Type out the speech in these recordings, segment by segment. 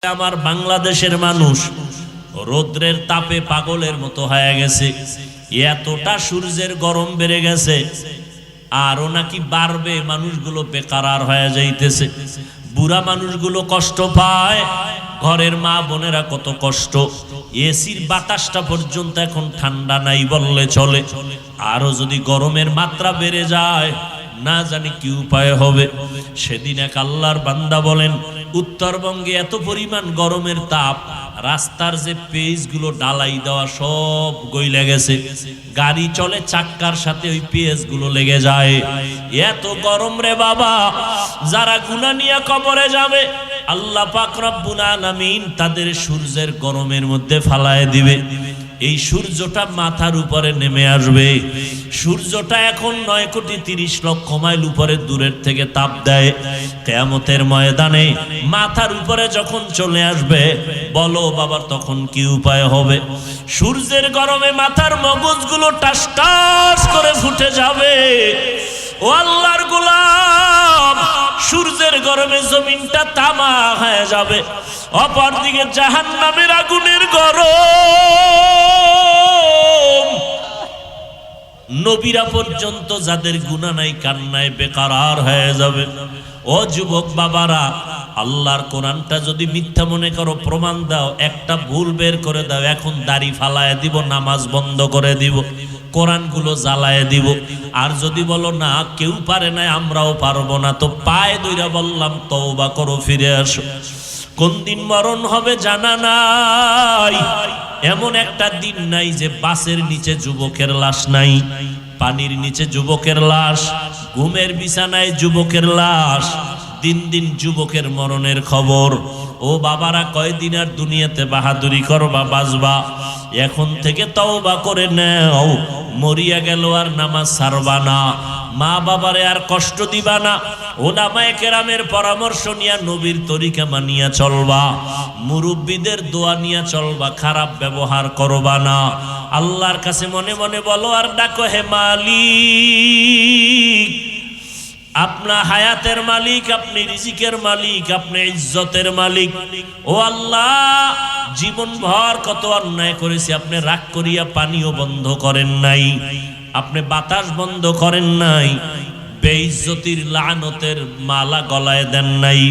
আমার বাংলাদেশের মানুষ রৌদ্রের তাপে পাগলের মতো হয়ে গেছে। এতটা সূর্যের গরম বেড়ে গেছে, আরো নাকি বাড়বে। মানুষগুলো বেকারার হয়ে যাইতেছে, বুড়া মানুষগুলো কষ্ট পায়, ঘরের মা বোনেরা কত কষ্ট। এসির বাতাসটা পর্যন্ত এখন ঠান্ডা নাই বললে চলে। আরো যদি গরমের মাত্রা বেড়ে যায়, না জানি কি উপায় হবে। সেদিন এক আল্লাহর বান্দা বলেন, উত্তরবঙ্গে এত পরিমাণ গরমের তাপ, রাস্তার যে পেজগুলো ডালাই দেওয়া সব গইলে গেছে। গাড়ি চলে চাক্কার সাথে ওই পেজগুলো লেগে যায়। এত গরম রে বাবা, যারা গুনাহ নিয়ে কবরে যাবে আল্লাহ পাক রব্বুল আলামিন তাদের সূর্যের গরমের মধ্যে ফালায় দিবে। এই সূর্যটা মাথার উপরে নেমে আসবে। সূর্যটা এখন 9,30,00,000 মাইল উপরে দূরের থেকে তাপ দেয়। কিয়ামতের ময়দানে মাথার উপরে যখন চলে আসবে, বলো বাবা তখন কি উপায় হবে? সূর্যের গরমে মাথার মগজগুলো টাস টাস করে ফুটে যাবে। ও আল্লাহর গোলাম, সূর্যের গরমে জমিনটা তামা হয়ে যাবে। অপরদিকে জাহান্নামের আগুনের গরম, নবীরা পর্যন্ত যাদের গুনাহ নাই কান্নায় বেকারার হয়ে যাবে। ও যুবক বাবারা, আল্লাহর কোরআনটা যদি মিথ্যা মনে করো প্রমাণ দাও, একটা ভুল বের করে দাও, এখন দাড়ি ফালায় দিব, নামাজ বন্ধ করে দিব, কোরআনগুলো জ্বালায় দিব। আর যদি বলো না কেউ পারে না, আমরাও পারবো না, তো পায়ে দইরা বললাম তওবা করো, ফিরে আসো। কোন দিন মরণ হবে জানা নাই। এমন একটা দিন নাই যে বাসের নিচে যুবকের লাশ নাই, পানির নিচে যুবকের লাশ, ঘুমের বিছানায় যুবকের লাশ। দিন দিন যুবকের মরণের খবর। ও বাবারা, কয়দিন আর দুনিয়াতে বাহাদুরি করবা, বাঁচবা? এখন থেকে তওবা করে নাও। মরিয়া গেল আর নামাজ ছাড়বা না, মা বাবারে আর কষ্ট দিবা না, উলামায়ে কেরামের পরামর্শ নিয়া নবীর তরিকা মানিয়া চলবা, মুরব্বীদের দোয়া নিয়া চলবা, খারাপ ব্যবহার করবা না। আল্লাহর কাছে মনে মনে বলো আর ডাকো, হে মালিক, আপনার হায়াতের মালিক, আপনি রিজিকের মালিক, আপনি ইজ্জতের মালিক। ও আল্লাহ, জীবন ভর কত অন্যায় করেছি, আপনি রাগ করিয়া পানিও বন্ধ করেন নাই, আপনি বাতাস বন্ধ করেন নাই, বেইজ্জতির লানতের মালা গলায় দেন নাই।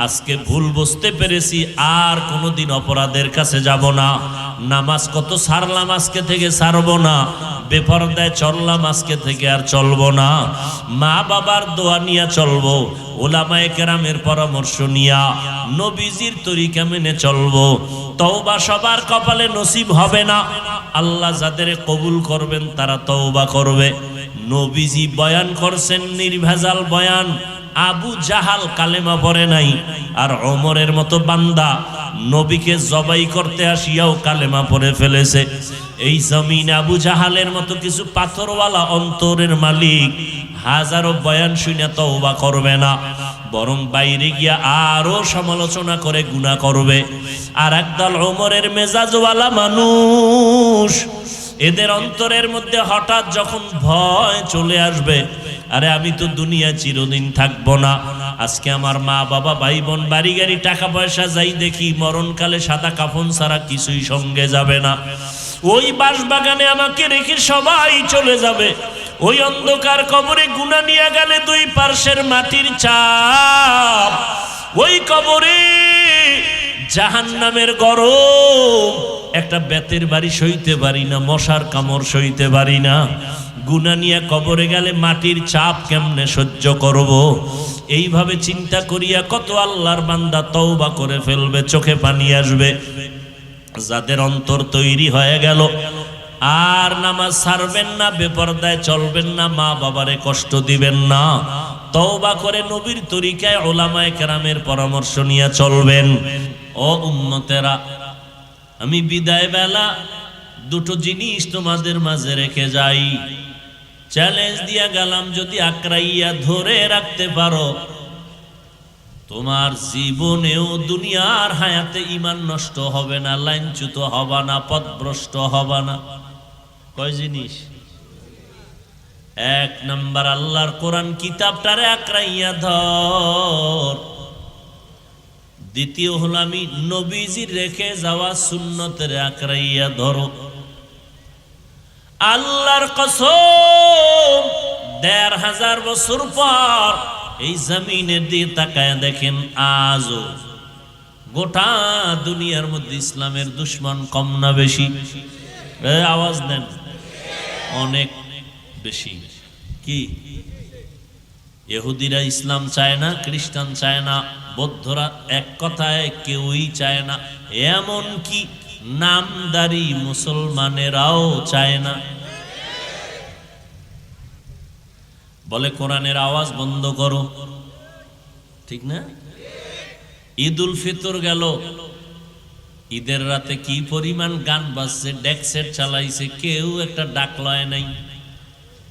আজকে ভুল বুঝতে পেরেছি, আর কোনোদিন অপরাধের কাছে যাব না। নামাজ কত ছাড়লাম, আজকে থেকে ছাড়বো না। বেপরদায় চললাম, আজকে থেকে আর চলবো না। মা বাবার দোয়া নিয়ে চলবো, উলামায়ে কেরামের পরামর্শ নিয়া নবীজির তরিকা মেনে চলবো। তওবা সবার কপালে নসিব হবে না। আল্লাহ যাদের কবুল করবেন তারা তওবা করবে। নবীজি বয়ান করছেন নির্ভেজাল বয়ান। আবু জাহাল কালেমা পড়ে নাই, আর ওমরের মতো বান্দা নবীকে জবাই করতে আসিয়াও কালেমা পড়ে ফেলেছে। এই জমিন আবু জাহালের মতো কিছু পাথরওয়ালা অন্তরের মালিক হাজারো বয়ান শুনে তওবা করবে না, বরং বাইরে গিয়া আরো সমালোচনা করে গুনাহ করবে। আর একদল ওমরের মেজাজওয়ালা মানুষ, এদের অন্তরের মধ্যে হঠাৎ যখন ভয় চলে আসবে, আরে আমি তো দুনিয়া চিরদিন থাকবো না, আজকে আমার মা বাবা ভাই বোন বাড়ি গাড়ি টাকা পয়সা যাই দেখি, মরণকালে সাদা কাফন ছাড়া কিছুই সঙ্গে যাবে না। ওই বাঁশবাগানে আমাকে রেখে সবাই চলে যাবে। ওই অন্ধকার কবরে গুনাহ নিয়ে গেলে দুই পার্শ্বের মাটির চাপ, ওই কবরে জাহান্নামের গরম, একটা বেতের বাড়ি সইতে পারি না, মশার কামড় সইতে পারি না। গুনাহ নিয়ে কবরে গেলে মাটির চাপ কেমনে সহ্য করব? এইভাবে চিন্তা করিয়া কত আল্লাহর বান্দা তওবা করে ফেলবে, চোখে পানি আসবে। যাদের অন্তর তৈরি হয়ে গেল, আর নামাজ ছাড়বেন না, বেপরদায় চলবেন না, মা বাবারে কষ্ট দিবেন না, তওবা করে নবীর তরিকায় উলামায়ে কেরামের পরামর্শ নিয়ে চলবেন। ও উম্মতেরা, আমি বিদায় বেলা দুটো জিনিস তোমাদের মাঝে রেখে যাই। চ্যালেঞ্জ দিয়া গেলাম, যদি আঁকড়াইয়া ধরে রাখতে পারো, তোমার জীবনেও দুনিয়ার হায়াতে ঈমান নষ্ট হবে না, লাইনচ্যুত হবা না, পথভ্রষ্ট হবা না। কয় জিনিস? এক নাম্বার, আল্লাহর কোরআন কিতাবটারে আঁকড়াইয়া ধর। দ্বিতীয় হলো আমি নবীজির রেখে যাওয়া সুন্নতের আঁকড়াইয়া ধরো। আল্লাহর কসম ১৫০০ বছর পর এই জমিনের দিয়ে তাকায় দেখেন, আজও গোটা দুনিয়ার মধ্যে ইসলামের দুশ্মন কম না বেশি? আওয়াজ দেন, অনেক বেশি। কি ইহুদিরা ইসলাম চায় না, খ্রিস্টান চায় না, বৌদ্ধরা এক কথায় কেউই চায় না, এমন কি নামদারি মুসলমানেরাও চায় না। বলে কোরআনের আওয়াজ বন্ধ করো, ঠিক না? ঈদ উল ফিতর গেল, ঈদের রাতে কি পরিমাণ গান বাজছে, ডেক সেট চালাইছে, কেউ একটা ডাক লয় নাই।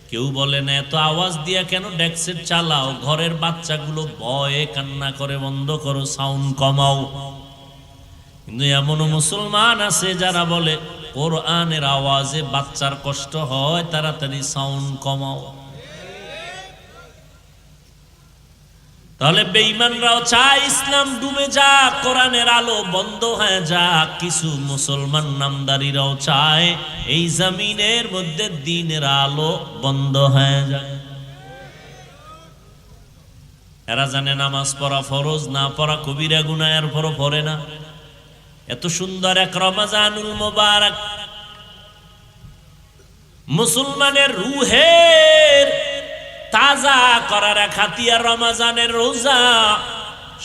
কেউ বলে না এত আওয়াজ দিয়া কেন ডেক সেট চালাও, ঘরের বাচ্চাগুলো ভয়ে কান্না করে, বন্ধ করো, সাউন্ড কমাও। কিন্তু এমনও মুসলমান আছে যারা বলে কোরআনের আওয়াজে বাচ্চার কষ্ট হয়, তাড়াতাড়ি সাউন্ড কমাও। তাহলে বেঈমানরাও চায় ইসলাম ডুবে যাক, কোরআনের আলো বন্ধ হয়ে যাক। কিছু মুসলমান নামদারিরাও চায় এই জমিনের মধ্যে দ্বীনের আলো বন্ধ হয়ে যাক। এরা জানে নামাজ পড়া ফরজ, না পড়া কবিরা গুনাহ, এরপরও পড়ে না। এত সুন্দর এক রমজানুল মুবারক, মুসলমানের রুহের তাজা করার এক হাতিয়ার রমজানের রোজা।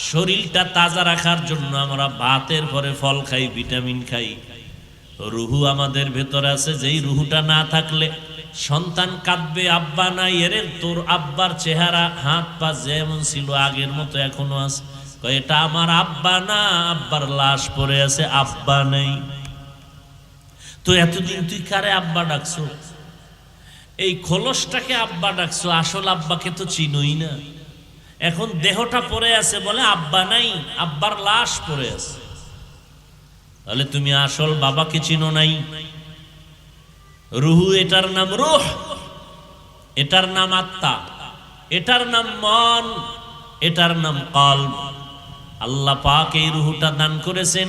শরীরটা তাজা রাখার জন্য আমরা ভাতের পরে ফল খাই, ভিটামিন খাই। রুহু আমাদের ভেতরে আছে, যেই রুহুটা না থাকলে সন্তান কাঁদবে, আব্বা নাই। এরে তোর আব্বার চেহারা, হাত পা যেমন ছিল আগের মতো এখনো আছে। এটা আমার আব্বা না, আব্বার লাশ পড়ে আছে, আব্বা নেই। তো এতদিন তুই কারে আব্বা ডাকছো? এই খোলসটাকে আব্বা ডাকছো, আসল আব্বাকে তো চিনোই না। এখন দেহটা পড়ে আছে বলে আব্বা নাই, আব্বার লাশ পড়ে আছে। তাহলে তুমি আসল বাবাকে চিনো নাই। রুহু, এটার নাম রূহ, এটার নাম আত্মা, এটার নাম মন, এটার নাম কলব। আল্লাহ পাক এই রুহুটা দান করেছেন।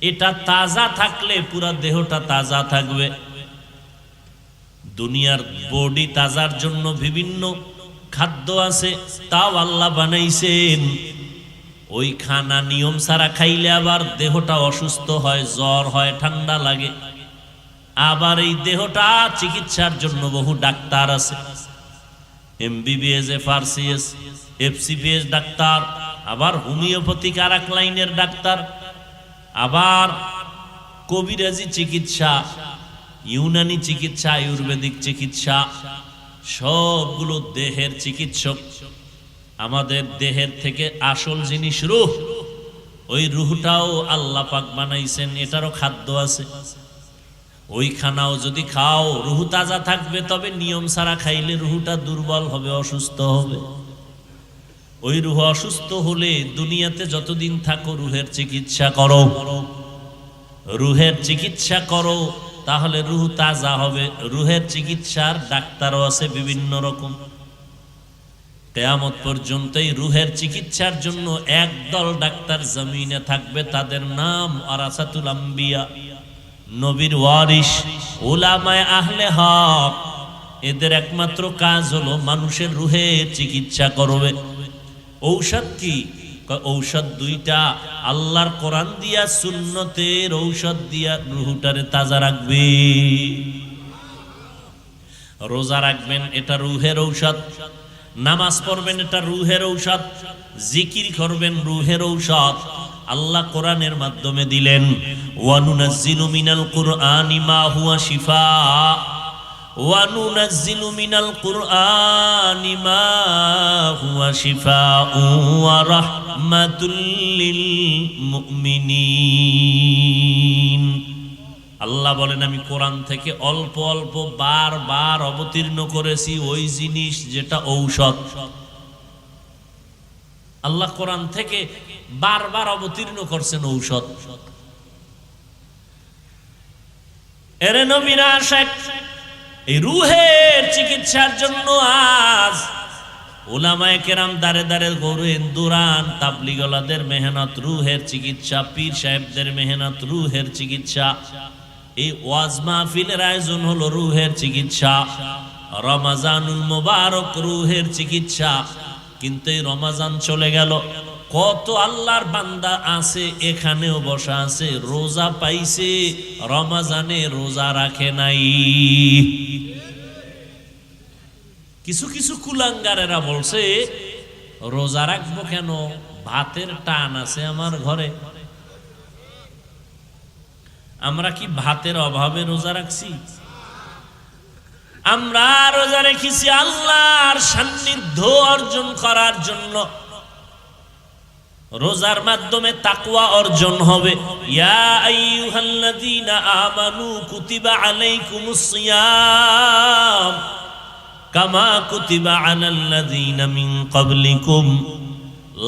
এটা তাজা থাকলে পুরা দেহটা তাজা থাকবে। দুনিয়ার বডি তাজার জন্য বিভিন্ন খাদ্য আছে, তাও আল্লাহ বানাইছেন। ওই খানা নিয়ম ছাড়া খাইলে আবার দেহটা অসুস্থ হয়, জ্বর হয়, ঠান্ডা লাগে। আবার এই দেহটা চিকিৎসার জন্য বহু ডাক্তার আছে, এমবিবিএস, এফআরসিএস, এফসিপিএস ডাক্তার, আবার হোমিওপ্যাথিক আর এক লাইনের ডাক্তার, আবার কবিরাজি চিকিৎসা, ইউনানি চিকিৎসা, আয়ুর্বেদিক চিকিৎসা, সবগুলো দেহের চিকিৎসক। আমাদের দেহের থেকে আসল জিনিস রূহ, ওই রূহটাও আল্লাহ পাক বানাইছেন, এটারও খাদ্য আছে। ওই খানাও যদি খাও রূহ তাজা থাকবে, তবে নিয়ম ছাড়া খাইলে রূহটা দুর্বল হবে, অসুস্থ হবে। ওই রূহ অসুস্থ হলে দুনিয়াতে যতদিন থাকো রূহের চিকিৎসা করো, রূহের চিকিৎসা করো, তাহলে রূহ তাজা হবে। রূহের চিকিৎসার ডাক্তারও আছে বিভিন্ন রকম। কিয়ামত পর্যন্ত এই রূহের চিকিৎসার জন্য একদল ডাক্তার জমিনে থাকবে, তাদের নাম ওয়ারাসাতুল আম্বিয়া, নবীর ওয়ারিস, উলামায়ে আহলে হক। এদের একমাত্র কাজ হলো মানুষের রূহের চিকিৎসা করবে। ঔষধ কি? ঔষধ দুইটা, আল্লাহর কোরআন দিয়া, সুন্নতের ঔষধ দিয়া রূহটারে তাজা রাখবে। রোজা রাখবেন, এটা রূহের ঔষধ। নামাজ পড়বেন, এটা রূহের ঔষধ। জিকির করবেন, রূহের ঔষধ। আল্লাহ কোরআনের মাধ্যমে দিলেন, ওয়ানুনাজ্জিলু মিনাল কুরআনি মা হুয়া শিফা, ওয়ানুনাজ্জিলু মিনাল কুরআনি মা হুয়া শিফাউ ওয়া রাহমাতুল লিল মুমিনিন। আল্লাহ বলেন, আমি কোরআন থেকে অল্প অল্প বারবার অবতীর্ণ করেছি ওই জিনিস যেটা ঔষধ। আল্লাহ কোরআন থেকে বারবার অবতীর্ণ করছেন ঔষধ। এরে নবীরা শেখ, এই রূহের চিকিৎসার জন্য আজ উলামায়ে কেরাম দারে দারে ঘুরেন দৌড়ান, তাবলিগলাদের মেহনত রুহের চিকিৎসা, পীর সাহেবদের মেহনত রুহের চিকিৎসা। এই ওয়াজ মাহফিলের আয়োজন হলো রুহের চিকিৎসা। রমাজানুল মুবারক রুহের চিকিৎসা। কিন্তু এই রমাজান চলে গেল, কত আল্লাহর বান্দা আছে এখানেও বসা আছে, রোজা পাইছে, রমাজানে রোজা রাখে নাই। কিছু কিছু কুলাঙ্গারেরা বলছে রোজা রাখবো কেন, ভাতের টান আছে আমার ঘরে। আমরা কি ভাতের অভাবে রোজা রাখছি? আমরা রোজা রেখেছি আল্লাহর সান্নিধ্য অর্জন করার জন্য। রোজার মাধ্যমে তাকওয়া অর্জন হবে। ইয়া আইয়ুহাল্লাযীনা আমানু কুতিবা আলাইকুমুস সিয়াম কামা কুতিবা আলাল্লাযীনা মিন ক্বাবলিকুম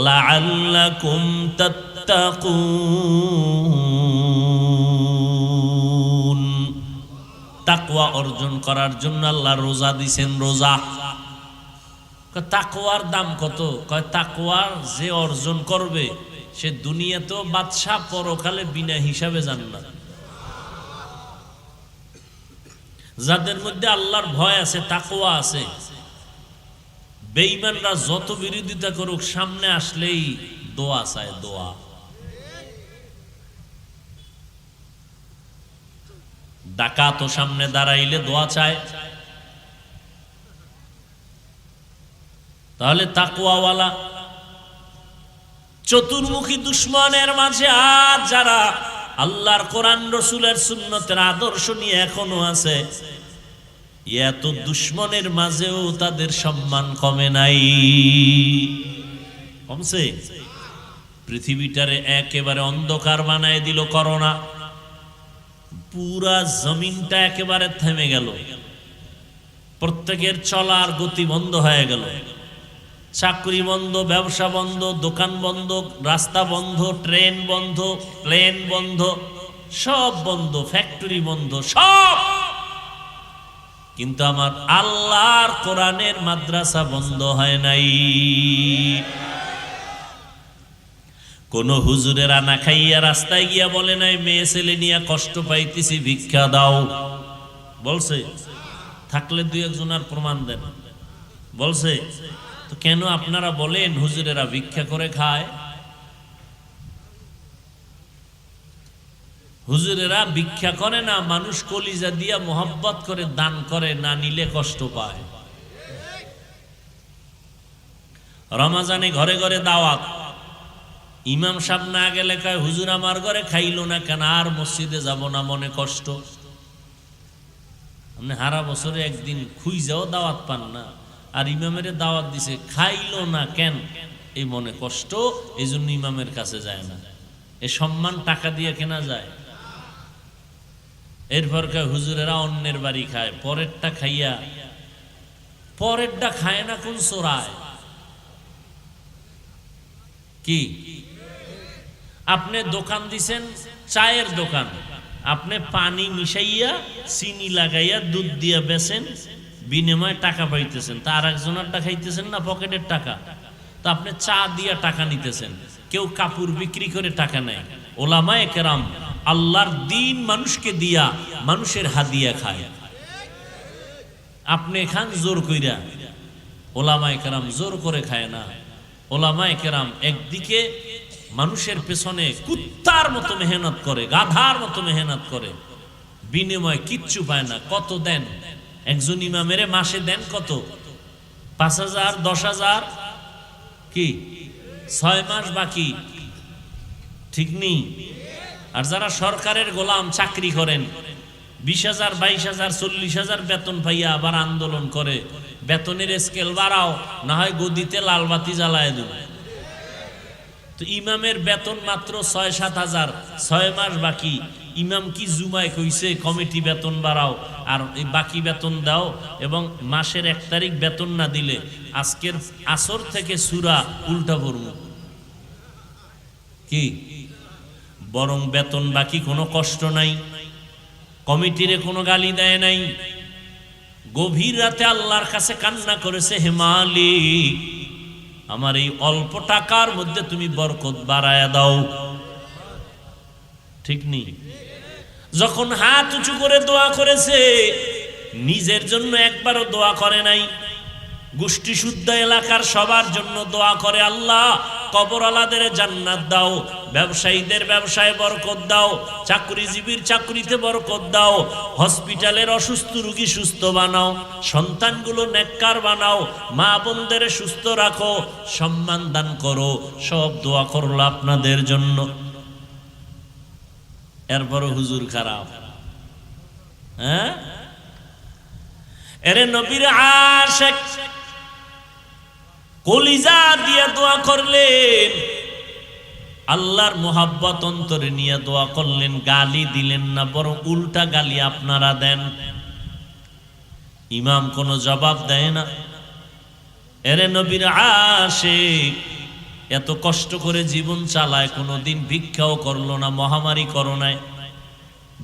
লাআল্লাকুম তাত্তাকুন। তাকওয়া অর্জন করার জন্য আল্লাহ রোজা দিবেন। রোজা তাকওয়ার দাম কত? কয় তাকওয়ার যে অর্জন করবে সে দুনিয়াতেও বাদশা, পরকালে বিনা হিসাবে জান্নাত। যাদের মধ্যে আল্লাহর ভয় আছে, তাকওয়া আছে, বেঈমানরা যত বিরোধিতা করুক সামনে আসলেই দোয়া চায়, দোয়া। ডাকাত সামনে দাঁড়াইলে দোয়া চায়। তাহলে তাকওয়াওয়ালা চতুর্মুখী দুশ্মনের মাঝে আজ যারা আল্লাহর কোরআন রসুলের সুন্নতের আদর্শ নিয়ে এখনো আছে, এত দুশ্মনের মাঝেও তাদের সম্মান কমে নাই, কমছে? পৃথিবীটারে একেবারে অন্ধকার বানায় দিল করোনা। পুরা জমিনটা একেবারে থেমে গেল, প্রত্যেকের চলার গতি বন্ধ হয়ে গেল। চাকরি বন্ধ, ব্যবসা বন্ধ, দোকান বন্ধ, রাস্তা বন্ধ, ট্রেন বন্ধ, প্লেন বন্ধ, সব বন্ধ, ফ্যাক্টরি বন্ধ, সব। কিন্তু আমার আল্লাহর কোরআনের মাদ্রাসা বন্ধ হয় নাই। কোন হুজুরের আনা খাইয়া রাস্তায় গিয়া বলে নাই মেয়ে ছেলে নিয়ে কষ্ট পাইতেছি, ভিক্ষা দাও। বলছে? থাকলে দুই একজনের প্রমাণ দেন। বলছে? তো কেন আপনারা বলেন হুজুরেরা ভিক্ষা করে খায়? হুজুরেরা ভিক্ষা করে না, মানুষ কলিজা দিয়া মোহাব্বত করে দান করে, না নিলে কষ্ট পায়। রমাজানে ঘরে ঘরে দাওয়াত, ইমাম সাহেব না গেলে কয় হুজুর আমার ঘরে খাইলো না কেন, আর মসজিদে যাব না, মনে কষ্ট। আপনি হারা বছরে একদিন খুঁজাও দাওয়াত পান না, আর ইমামের দাওয়াত দিছে, খাইলো না কেন, এই মনে কষ্ট, এই জন্য ইমামের কাছে যায় না। এ সম্মান টাকা দিয়ে কেনা যায়? এরপর হুজুরেরা অন্যের বাড়ি খায়, পরেরটা খাইয়া, পরেরটা খায় না কোন চোরায়? কি আপনি দোকান দিছেন, চায়ের দোকান, আপনি পানি মিশাইয়া চিনি লাগাইয়া দুধ দিয়া বেচেন, বিনিময়ে টাকা পাইতেছেন, তার একজনেরটা খাইতেছেন না, পকেটের টাকা। তো আপনি চা দিয়া টাকা নিতেছেন, কেউ কাপড় বিক্রি করে টাকা নেয়। ওলামায়ে কেরাম আল্লাহর দ্বীন মানুষকে দিয়া মানুষের হাদিয়া খায়। আপনি খান জোর কইরা, ওলামায়ে কেরাম জোর করে খায় না। ওলামায়ে কেরাম একদিকে মানুষের পেছনে কুত্তার মতো মেহনত করে, গাধার মতো মেহনত করে, বিনিময় কিচ্ছু পায় না। কত দেন একজন ইমামের মাসে? দেন কত? ৫,০০০, ১০,০০০, কি ৬ মাস বাকি, ঠিক নেই? আর যারা সরকারের গোলাম চাকরি করেন, ২০,০০০, ২২,০০০, ৪০,০০০ বেতন পাইয়া আবার আন্দোলন করে, বেতনের স্কেল বাড়াও, না হয় গদিতে লালবাতি জ্বালায় দেব। তো ইমামের বেতন মাত্র ৬-৭,০০০, ৬ মাস বাকি। ইমাম কি জুমায় কইছে কমিটি বেতন বাড়াও আর এই বাকি বেতন দাও, এবং মাসের ১ তারিখ বেতন না দিলে আজকের আসর থেকে সূরা উল্টা পড়ব? কি বরং বেতন বাকি, কোনো কষ্ট নাই, কমিটিরে কোনো গালি দেয় নাই, গভীর রাতে আল্লাহর কাছে কান্না করেছে, হে মালিক, আমার এই অল্প টাকার মধ্যে তুমি বরকত বাড়ায়া দাও। ঠিক নেই? যখন হাত উঁচু করে দোয়া করেছে, নিজের জন্য একবারও দোয়া করে নাই, গোষ্ঠী শুদ্ধ এলাকার সবার জন্য দোয়া করে, আল্লাহ কবরওয়ালাদের জান্নাত দাও, ব্যবসায়ীদের ব্যবসায় বরকত দাও, চাকরিজীবীর চাকরিতে বরকত দাও, হসপিটালের অসুস্থ রোগী সুস্থ বানাও, সন্তানগুলো নেককার বানাও, মা বোনদের সুস্থ রাখো, সম্মান দান করো। সব দোয়া করলো আপনাদের জন্য। এরপরও হুজুর খারাপ। হ্যাঁ, এরে নবীর আশিক কলিজা দিয়ে দোয়া করলেন, আল্লাহর মোহাব্বত অন্তরে নিয়ে দোয়া করলেন, গালি দিলেন না, বরং উল্টা গালি আপনারা দেন। ইমাম কোনো জবাব দেয় না। এরে নবীর আশিক এত কষ্ট করে জীবন চালায়, কোনোদিন ভিক্ষাও করলো না, মহামারী করোনায়,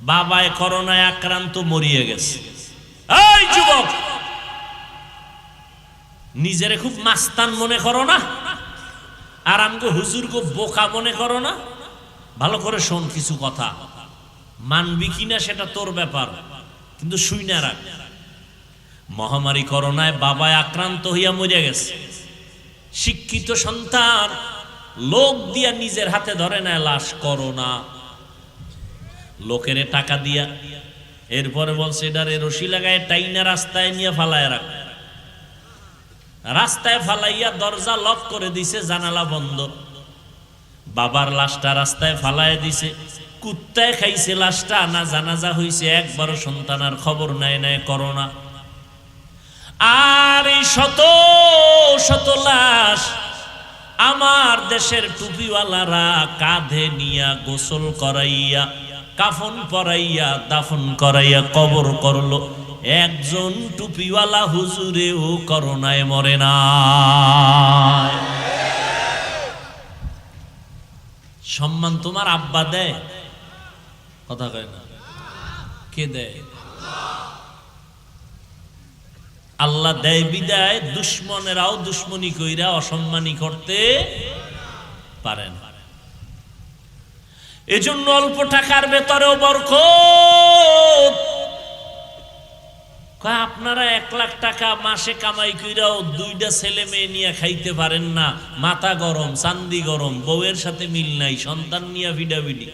বাবায় করোনায় আক্রান্ত মরিয়ে গেছে। এই যুবক, নিজেরে খুব মাস্তান মনে করো না, আর আমগো হুজুরকে বোকা মনে করো না। ভালো করে শোন, কিছু কথা মানবি কিনা সেটা তোর ব্যাপার, কিন্তু শুই না রাখ। মহামারী করোনায় বাবায় আক্রান্ত হইয়া মরিয়া গেছে। শিক্ষিত সন্তান লোক দিয়া নিজের হাতে ধরে নেয় লাশ, করোনা, লোকেরে টাকা দিয়া, এরপরে বলছে এটারে রশি লাগায় টাইনা রাস্তায় নিয়ে ফালায় রাখ। রাস্তায় ফালাইয়া দরজা লক করে দিছে, জানালা বন্ধ। বাবার লাশটা রাস্তায় ফালায় দিছে, কুত্তায় খাইছে লাশটা, না জানাজা হইছে, একবারও সন্তানের খবর নেয় নাই করোনা। আর এই শত শত লাশ আমার দেশের টুপিওয়ালারা কাঁধে নিয়া গোসল করাইয়া, কাফন পরাইয়া, দাফন করাইয়া কবর করলো। একজন টুপিওয়ালা হুজুরেও করোনায় মরে না। সম্মান তোমার আব্বা দেয়? কথা কয় না। কে দেয়? আল্লাহ দেয় বিদায় দুশ্মনেরাও দুশ্মনী কইরা অসম্মানী করতে পারে না। এজন্য অল্প টাকার ভেতরেও বরকত। আপনারা 1 লাখ টাকা মাসে কামাই কইরাও 2টা ছেলে মেয়ে নিয়ে খাইতে পারেন না, মাথা গরম, চান্দি গরম, বউয়ের সাথে মিল নাই, সন্তান নিয়ে ভিডাভিডি।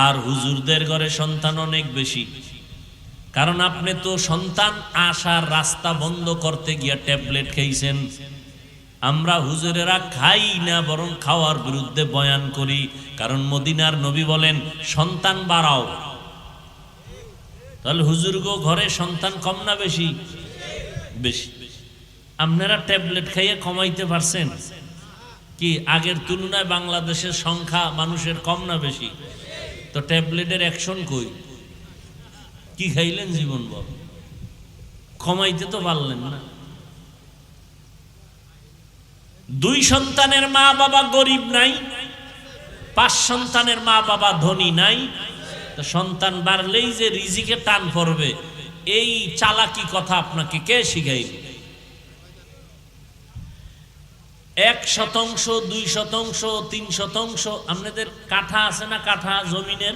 আর হুজুরদের ঘরে সন্তান অনেক বেশি, কারণ আপনি তো সন্তান আসার রাস্তা বন্ধ করতে গিয়া ট্যাবলেট খাইছেন। আমরা হুজুরেরা খাই না, বরং খাওয়ার বিরুদ্ধে বয়ান করি, কারণ মদিনার নবী বলেন সন্তান বাড়াও। তাহলে হুজুরগো ঘরে সন্তান কম না বেশি? বেশি। আপনারা ট্যাবলেট খাইয়ে কমাইতে পারছেন কি? আগের তুলনায় বাংলাদেশের সংখ্যা মানুষের কম না বেশি? তো ট্যাবলেটের অ্যাকশন কই? কি খাইলেন জীবন ভর? কমাইতে তো পারলেন না। 2 সন্তানের মা বাবা গরিব নাই, 5 সন্তানের মা বাবা ধনী নাই। তো সন্তান বাড়লেই যে রিজিকে টান পড়বে, এই চালাকি কথা আপনাকে কে শিখাইবে? 1%, 2%, 3%। আপনাদের কাঠা আছে না? কাঠা জমিনের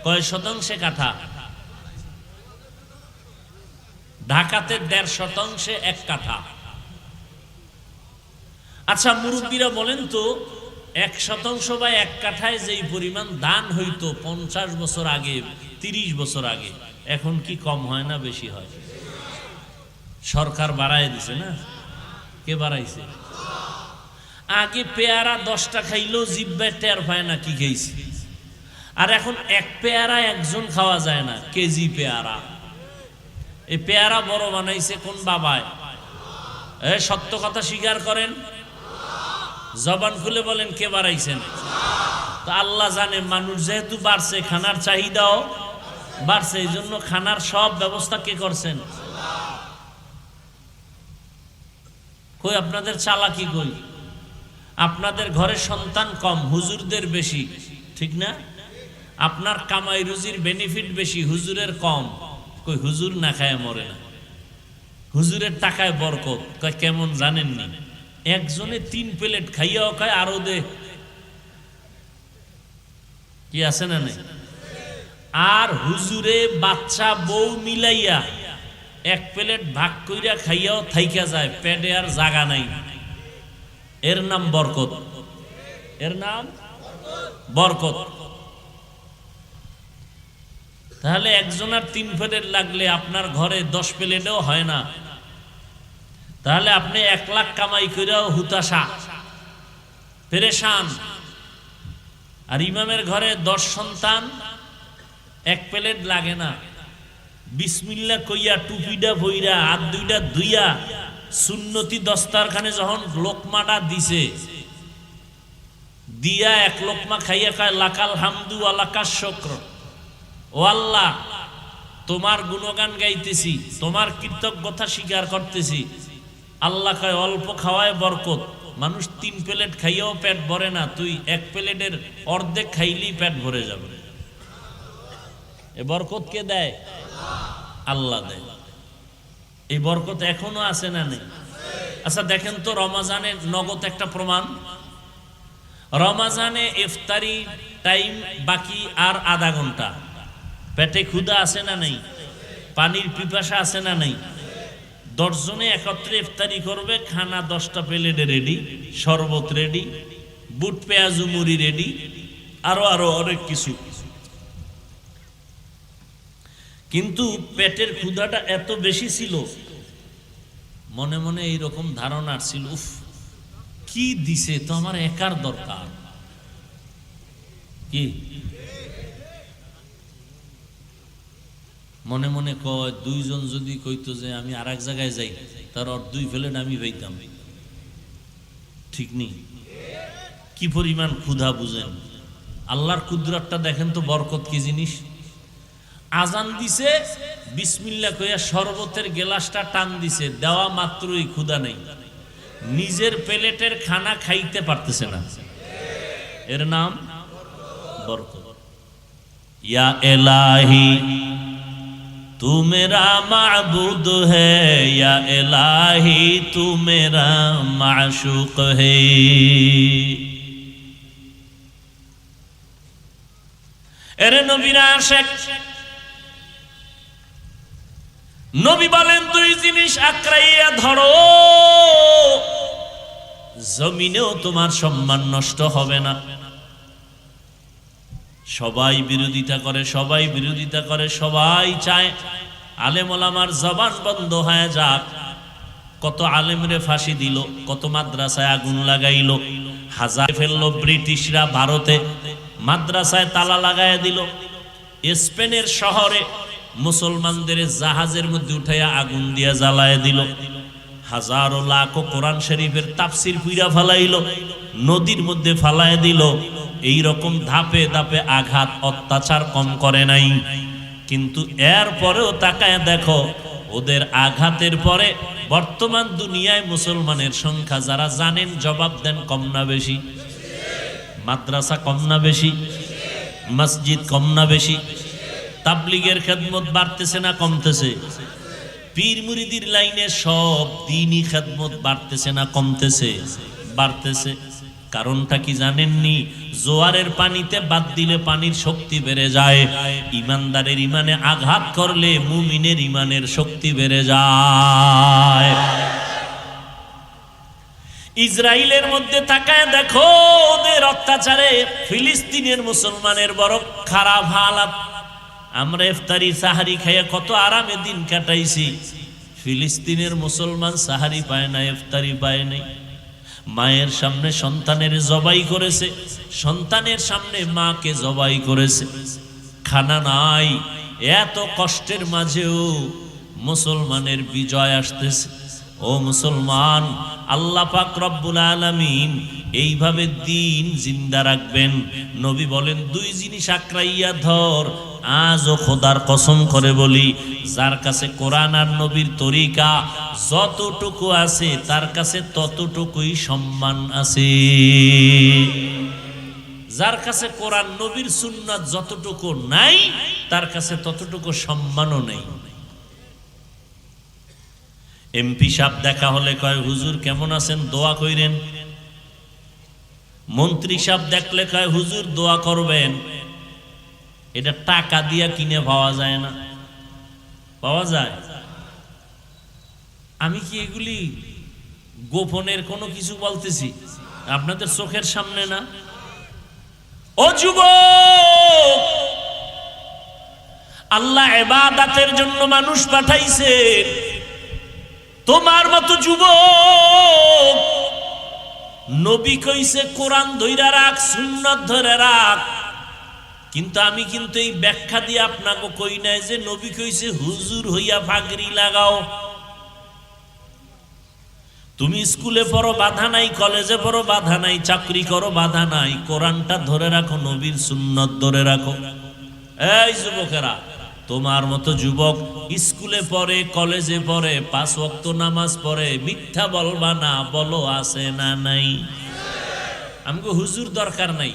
কয় শতাংশে কাঠা? ঢাকাতে 1.5% 1 কাঠা। আচ্ছা মুরব্বীরা বলেন তো, 1% বা 1 কাঠায় যেই পরিমাণ দান হইতো 50 বছর আগে, 30 বছর আগে, এখন কি কম হয় না বেশি হয়? সরকার বাড়ায় দিছে না? কে বাড়াইছে? আগে পেয়ারা 10টা খাইলেও জিব্বায় টের পায় না কি খাইছে, আর এখন 1 পেয়ারা একজন খাওয়া যায় না, কেজি পেয়ারা। এই পেয়ারা বড় বানাইছে কোন বাবায়? সত্য কথা স্বীকার করেন, জবান খুলে বলেন কে বাড়াইছেন? তো আল্লাহ জানে, মানুষ যেহেতু বাড়ছে, খানার চাহিদাও বাড়ছে, এই জন্য খানার সব ব্যবস্থা কে করছেন? কই আপনাদের চালাকি কই? আপনাদের ঘরে সন্তান কম, হুজুরদের বেশি, ঠিক না? আপনার কামাই রুজির বেনিফিট বেশি, হুজুরের কম। কই হুজুর না খায় মরে না? হুজুরের টাকায় বরকত। কয় কেমন জানেননি? একজনে 3 প্লেট খাইয়াও খায় আরো দে, কি আছে না নাই? আর হুজুরে বাচ্চা বউ মিলাইয়া 1 প্লেট ভাগ কইরা খাইয়াও থাইকা যায়, পেটে আর জায়গা নাই। এর নাম বরকত, এর নাম বরকত। তাহলে একজনের 3 প্লেট লাগলে আপনার ঘরে 10 প্লেটেও হয় না। তাহলে আপনি 1 লাখ কামাই কইরাও হুতাশা, পেরেশান। আর ইমামের ঘরে 10 সন্তান, 1 প্লেট লাগে না। বিসমিল্লাহ কইয়া টুপিটা বইরা হাত দুইটা ধুইয়া সুন্নতি দস্তারখানে যখন লোকমাটা দিছে, দিয়া 1 লোকমা খাইয়া কয় লাকাল হামদু ওয়া লাকাশ শুকর। ও আল্লাহ, তোমার গুণগান গাইতেছি, তোমার কৃতজ্ঞতা স্বীকার করতেছি। আল্লাহ কয় অল্প খাওয়ায় বরকত। মানুষ 3 প্লেট খাইয়াও পেট ভরে না, তুই 1 প্লেটের অর্ধেক খাইলেই পেট ভরে যাবে। এ বরকত কে দেয়? আল্লাহ দেয়। এই বরকত এখনো আছে না নেই? আচ্ছা দেখেন তো, রমাজানের নগদ একটা প্রমাণ। রমাজানে ইফতারি টাইম বাকি আর আধা ঘন্টা, পেটে ক্ষুধা আছে না নেই? পানির পিপাসা আছে না নেই? 10 জনে একত্রে ইফতারি করবে, খানা 10টা প্লেটে রেডি, শরবত রেডি, বুট পেঁয়াজু মুড়ি রেডি, আরো আরো অনেক কিছু। কিন্তু পেটের ক্ষুধাটা এত বেশি ছিল, মনে মনে এইরকম ধারণা ছিল, উফ কি দিছে, তো আমার একার দরকার। কি মনে মনে কয়, 2 জন যদি কইতো যে আমি আর এক জায়গায় যাই, তার 2 প্লেট আমি পাইতাম। ঠিক নেই? কি পরিমাণ ক্ষুধা বুঝেন। আল্লাহর কুদরতটা দেখেন তো, বরকত কি জিনিস। আজান দিছে, বিসমিল্লাহ কইয়া শরবতের গ্লাসটা টান দিছে, দেওয়া মাত্রই ক্ষুধা নেই, নিজের প্লেটের খানা খাইতে পারতেছে না। এর নাম বরকত। ইয়া ইলাহি तू मेरा माबूद है, या इलाही तू मेरा माशूक है। এরে নবীর আশিক, নবী বলেন 2 জিনিস আঁকড়াইয়া ধরো, জমিনেও তোমার সম্মান নষ্ট হবে না। সবাই বিরোধিতা করে, সবাই বিরোধিতা করে, সবাই চায় আলেম ওলামার জবান বন্ধ হয়ে যাক। কত আলেমরে ফাঁসি দিল, কত মাদ্রাসায় আগুন লাগাইল, হাজার ফেললো ব্রিটিশরা ভারতে, মাদ্রাসায় তালা লাগাইয়া দিল। স্পেনের শহরে মুসলমানদের জাহাজের মধ্যে উঠাইয়া আগুন দিয়া জ্বালায় দিল। হাজারো লাখো কোরআন শরীফের তাফসির পুইরা ফালাইল, নদীর মধ্যে ফালায় দিল। এই রকম ধাপে ধাপে আঘাত অত্যাচার কম করে নাই। কিন্তু এর পরেও তাকায় দেখো, ওদের আঘাতের পরে বর্তমান দুনিয়ায় মুসলমানের সংখ্যা যারা জানেন জবাব দেন কম না বেশি? মাদ্রাসা কম না বেশি? মসজিদ কম না বেশি? তাবলিগের খেদমত বাড়তেছে না কমতেছে? পীর মুরিদির লাইনে সব দ্বীনি খেদমত বাড়তেছে না কমতেছে? বাড়তেছে। কারণটা কি জানেননি? জোয়ারের পানিতে বাদ দিলে পানির শক্তি বেড়ে যায়, ইমানদারের ইমানে আঘাত করলে মুমিনের ইমানের শক্তি বেড়ে যায়। ইসরায়েলের মধ্যে তাকায় দেখো, ওদের অত্যাচারে ফিলিস্তিনের মুসলমানের বড় খারাপ হালাত। আমরা ইফতারি সাহারি খাইয়া কত আরামে দিন কাটাইছি, ফিলিস্তিনের মুসলমান সাহারি পায় না, ইফতারি পায় নাই। মায়ের সামনে সন্তানের জবাই করেছে, সন্তানের সামনে মাকে জবাই করেছে, খানা নাই। এত কষ্টের মাঝেও মুসলমানের বিজয় আসতেছে। ও মুসলমান, আল্লাহ পাক রব্বুল আলামিন এইভাবে দিন জিন্দা রাখবেন। নবী বলেন 2 জিনিস আঁকড়াইয়া ধর। আজও খোদার কসম করে বলি, যার কাছে কোরআন আর নবীর তরিকা যতটুকু আছে তার কাছে ততটুকুই সম্মান আছে। যার কাছে কোরআন নবীর সুন্নাত যতটুকু নাই, তার কাছে ততটুকু সম্মানও নেই। এমপি সাহেব দেখা হলে কয় হুজুর কেমন আছেন, দোয়া কইরেন। মন্ত্রী সাহেব দেখলে কয় হুজুর দোয়া করবেন। এটা টাকা দিয়া কিনে পাওয়া যায় না, পাওয়া যায়? আমি কি এগুলি গোপনের কোনো কিছু বলতেছি? আপনাদের চোখের সামনে না? ও যুবক, আল্লাহ ইবাদতের জন্য মানুষ পাঠাইছে। তোমার মতো যুবক, নবী কইছে কোরআন ধইরা রাখ, সুন্নাত ধরে রাখ। কিন্তু আমি কিন্তু এই ব্যাখ্যা দিয়ে আপনাকে কই নাই যে নবী কইছে হুজুর হইয়া পাগড়ি লাগাও। তুমি স্কুলে পড়ো বাধা নাই, কলেজে পড়ো বাধা নাই, চাকরি করো বাধা নাই, কোরআনটা ধরে রাখো, নবীর সুন্নাত ধরে রাখো। এই যুবকেরা, তোমার মতো যুবক স্কুলে পড়ে, কলেজে পড়ে, 5 ওয়াক্ত নামাজ পড়ে, মিথ্যা বলবা না, বলো আছে না নাই? আমাকে হুজুর দরকার নাই,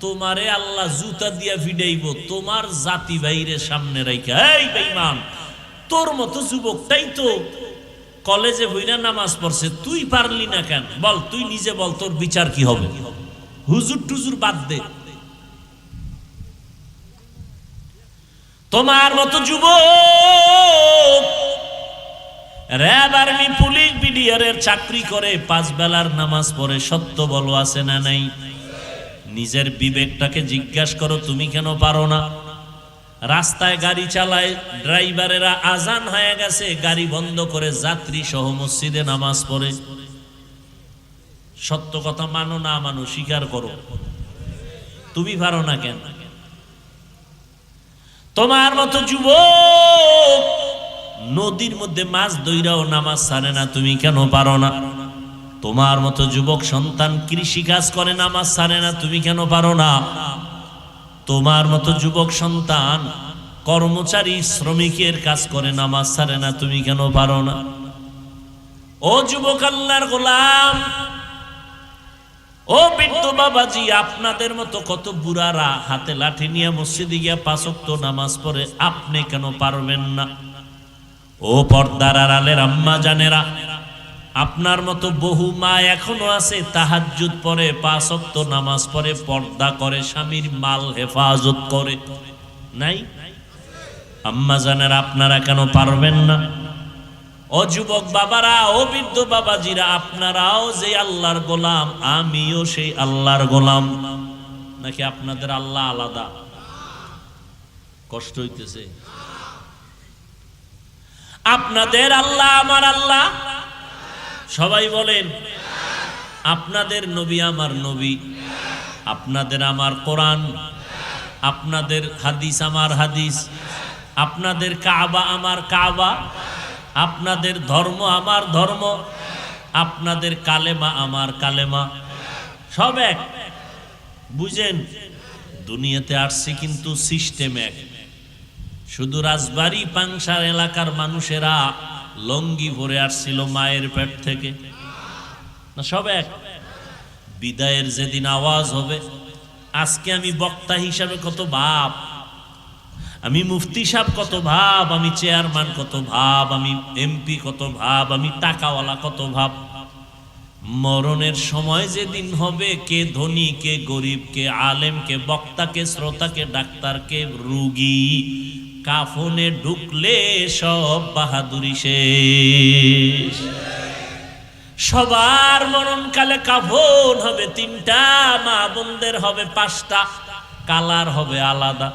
তোমারে আল্লাহ জুতা দিয়া ফিডাইব তোমার জাতি ভাইরে সামনে রাইখা। এই বেঈমান, তোর মতো যুবকটাই তো কলেজে বইরা নামাজ পড়ছে, তুই পারলি না কেন? বল, তুই নিজে বল, তোর বিচার কি হবে? হুজুর টুজুর বাদ দে। তোমার মতো যুবক র‍্যাব, আর্মি, পুলিশ, বিডিআরের চাকরি করে, 5 বেলার নামাজ পড়ে, সত্য বলো আছে না নাই? নিজের বিবেকটাকে জিজ্ঞাসা করো, তুমি কেন পারো না? রাস্তায় গাড়ি চালায়, ড্রাইভারেরা আজান হয়ে গেছে, গাড়ি বন্ধ করে যাত্রী সহ মসজিদে নামাজ পড়ে। সত্য কথা মানো না মানো, স্বীকার করো, তুমি পারো না কেন? তোমার মতো যুবক নদীর মধ্যে মাছ ধইরাও নামাজ ছাড়ে না, তুমি কেন পারো না? তোমার মতো যুবক সন্তান কৃষি কাজ করে, নামাজ ছাড়ে না, তুমি কেন পারো না? তোমার মতো যুবক সন্তান কর্মচারী, শ্রমিকের কাজ করে, নামাজ ছাড়ে না, তুমি কেন পারো না? ও যুবক আল্লাহর গোলাম, ও বৃদ্ধ বাবাজি, আপনাদের মতো কত বুড়ারা হাতে লাঠি নিয়ে মসজিদে গিয়া 5 ওয়াক্ত নামাজ পড়ে, আপনি কেন পারবেন না? ও পর্দার আড়ালের আম্মা জানেরা, আপনার মতো বহু মা এখনো আছে তাহাজ্জুদ পড়ে, 5 ওয়াক্ত নামাজ পড়ে, পর্দা করে, স্বামীর মাল হেফাজত করে, নাই? আম্মা জানেরা, আপনারা কেন পারবেন না? ও যুবক বাবারা, ও বৃদ্ধ বাবাজিরা, আপনারাও যে আল্লাহর গোলাম, আমিও সেই আল্লাহর গোলাম। নাকি আপনাদের আল্লাহ আলাদা? কষ্ট হইতেছে? আপনাদের আল্লাহ আমার আল্লাহ, সবাই বলেন। আপনাদের নবী আমার নবী, আপনাদের আমার কোরআন, আপনাদের হাদিস আমার হাদিস, আপনাদের কাবা আমার কাবা, আপনাদের ধর্ম আমার ধর্ম, আপনাদের কালেমা আমার কালেমা, সব এক। বুঝেন, দুনিয়াতে আসছি কিন্তু সিস্টেম এক। শুধু রাজবাড়ী পাংশার এলাকার মানুষেরা লঙ্গি ভরে আসছিল মায়ের পেট থেকে, না সব এক? বিদায়ের যেদিন আওয়াজ হবে, আজকে আমি বক্তা হিসাবে কত ভাব, আমি মুফতি সাহেব কত ভাব, আমি চেয়ারম্যান কত ভাব, আমি এমপি কত ভাব, আমি টাকাওয়ালা কত ভাব। মরণের সময় যেদিন হবে, কে ধনী, কে গরিব, কে আলেম, কে বক্তা, কে শ্রোতা, কে ডাক্তার, কে রুগী, কাফনে ঢুকলে সব বাহাদুরি শেষ। সবার মরণকালে কাফন হবে 3টা, মা বোনদের হবে 5টা, কালার হবে আলাদা।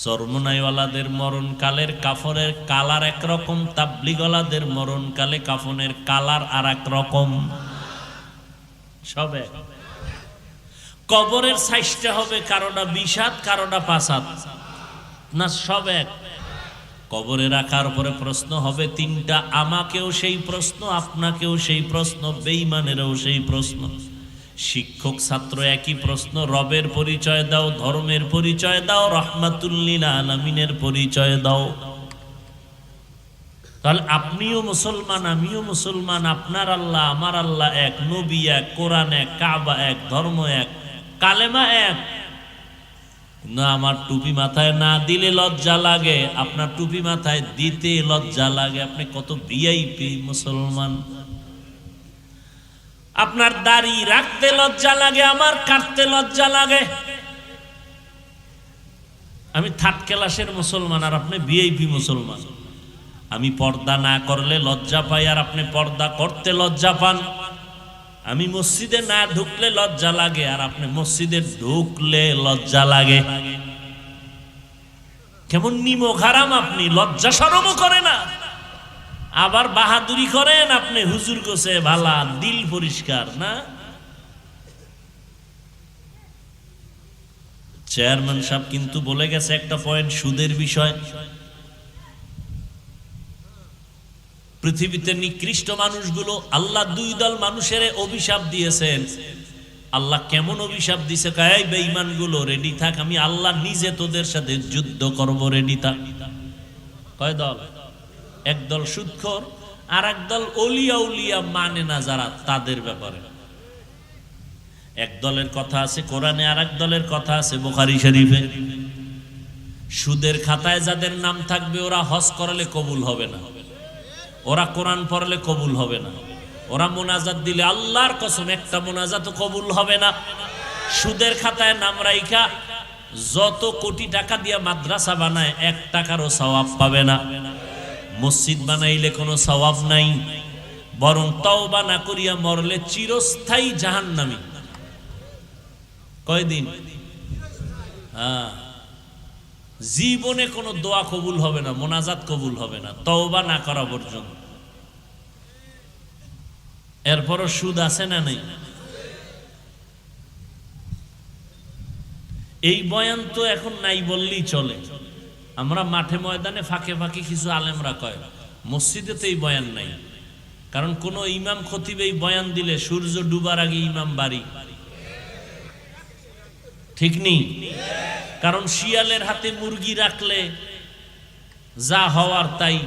চরমনাইওয়ালাদের মরণকালের কাফনের কালার একরকম, তাবলিগওয়ালাদের মরণকালে কাফনের কালার আর এক রকম, সব এক। কবরের সাইজটা হবে কারোটা 20 হাত, কারোটা 5 হাত, না সব এক। কবরে রাখার পরে প্রশ্ন হবে 3টা, আমাকেও সেই প্রশ্ন, আপনাকেও সেই প্রশ্ন, বেঈমানেরও সেই প্রশ্ন। শিক্ষক ছাত্র একই প্রশ্ন, রবের পরিচয় দাও, ধর্মের পরিচয় দাও, রাহমাতুল লিল আলামিনের পরিচয় দাও। তাহলে আপনিও মুসলমান, আমিও মুসলমান, আপনার আল্লাহ আমার আল্লাহ এক, নবী এক, কোরআন এক, কাবা এক, ধর্ম এক, কালেমা এক। না, আমার টুপি মাথায় না দিলে লজ্জা লাগে, আপনার টুপি মাথায় দিতে লজ্জা লাগে। আপনি কত ভিআইপি মুসলমান। আপনার দাড়ি রাখতে লজ্জা লাগে, আমার কাটতে লজ্জা লাগে। আমি থার্ড ক্লাসের মুসলমান আর আপনি ভিআইপি মুসলমান। আমি পর্দা না করলে লজ্জা পাই আর আপনি পর্দা করতে লজ্জা পান। আমি মসজিদে না ঢুকলে লজ্জা লাগে আর আপনি মসজিদে ঢুকলে লজ্জা লাগে। কেমন নিমক হারাম আপনি, লজ্জা শরমও করে না, আবার বাহাদুরি করেন আপনি। হুজুর গোছে ভালা, দিল পরিষ্কার না। চেয়ারম্যান সাহেব কিন্তু বলে গেছে একটা পয়েন্ট, সুদের বিষয়। পৃথিবীতে নিকৃষ্ট মানুষগুলো, আল্লাহ দুই দল মানুষের অভিশাপ দিয়েছেন। আল্লাহ কেমন অভিশাপ দিছে? এই বেঈমানগুলো রেডি থাক, আমি আল্লাহ নিজে তোদের সাথে যুদ্ধ করব, রেডি থাক। কয় দল? এক দল সুদখোর, আর এক দল ওলিয়া উলিয়া মানে না যারা, তাদের ব্যাপারে। এক দলের কথা আছে কোরআনে, আর এক দলের কথা আছে বুখারী শরীফে। সুদের খাতায় যাদের নাম থাকবে ওরা হজ করলে কবুল হবে না, ওরা কোরআন পড়লে কবুল হবে না, ওরা মোনাজাত দিলে আল্লাহর কসম একটা মোনাজাত কবুল হবে না। সুদের খাতায় নাম রাইখা যত কোটি টাকা দিয়া মাদ্রাসা বানায়, 1 টাকারও সওয়াব পাবে না। মসজিদ বানাইলে কোনো সওয়াব নাই, বরং তওবা না করিয়া মরলে চিরস্থায়ী জাহান্নামী। কয়দিন? জীবনে কোনো দোয়া কবুল হবে না, মোনাজাত কবুল হবে না তওবা না করা পর্যন্ত। এরপরও সুদ আছে না নেই? এই বয়ান তো এখন নাই বললেই চলে। আমরা মাঠে ময়দানে ফাঁকে ফাঁকে কিছু আলেমরা কয়, মসজিদে তো এই বয়ান নাই। কারণ কোন ইমাম খতিব এই বয়ান দিলে সূর্য ডুবার আগে ইমাম বাড়ি, ঠিক নেই? কারণ শিয়ালের হাতে মুরগি রাখলে যা হওয়ার তাই।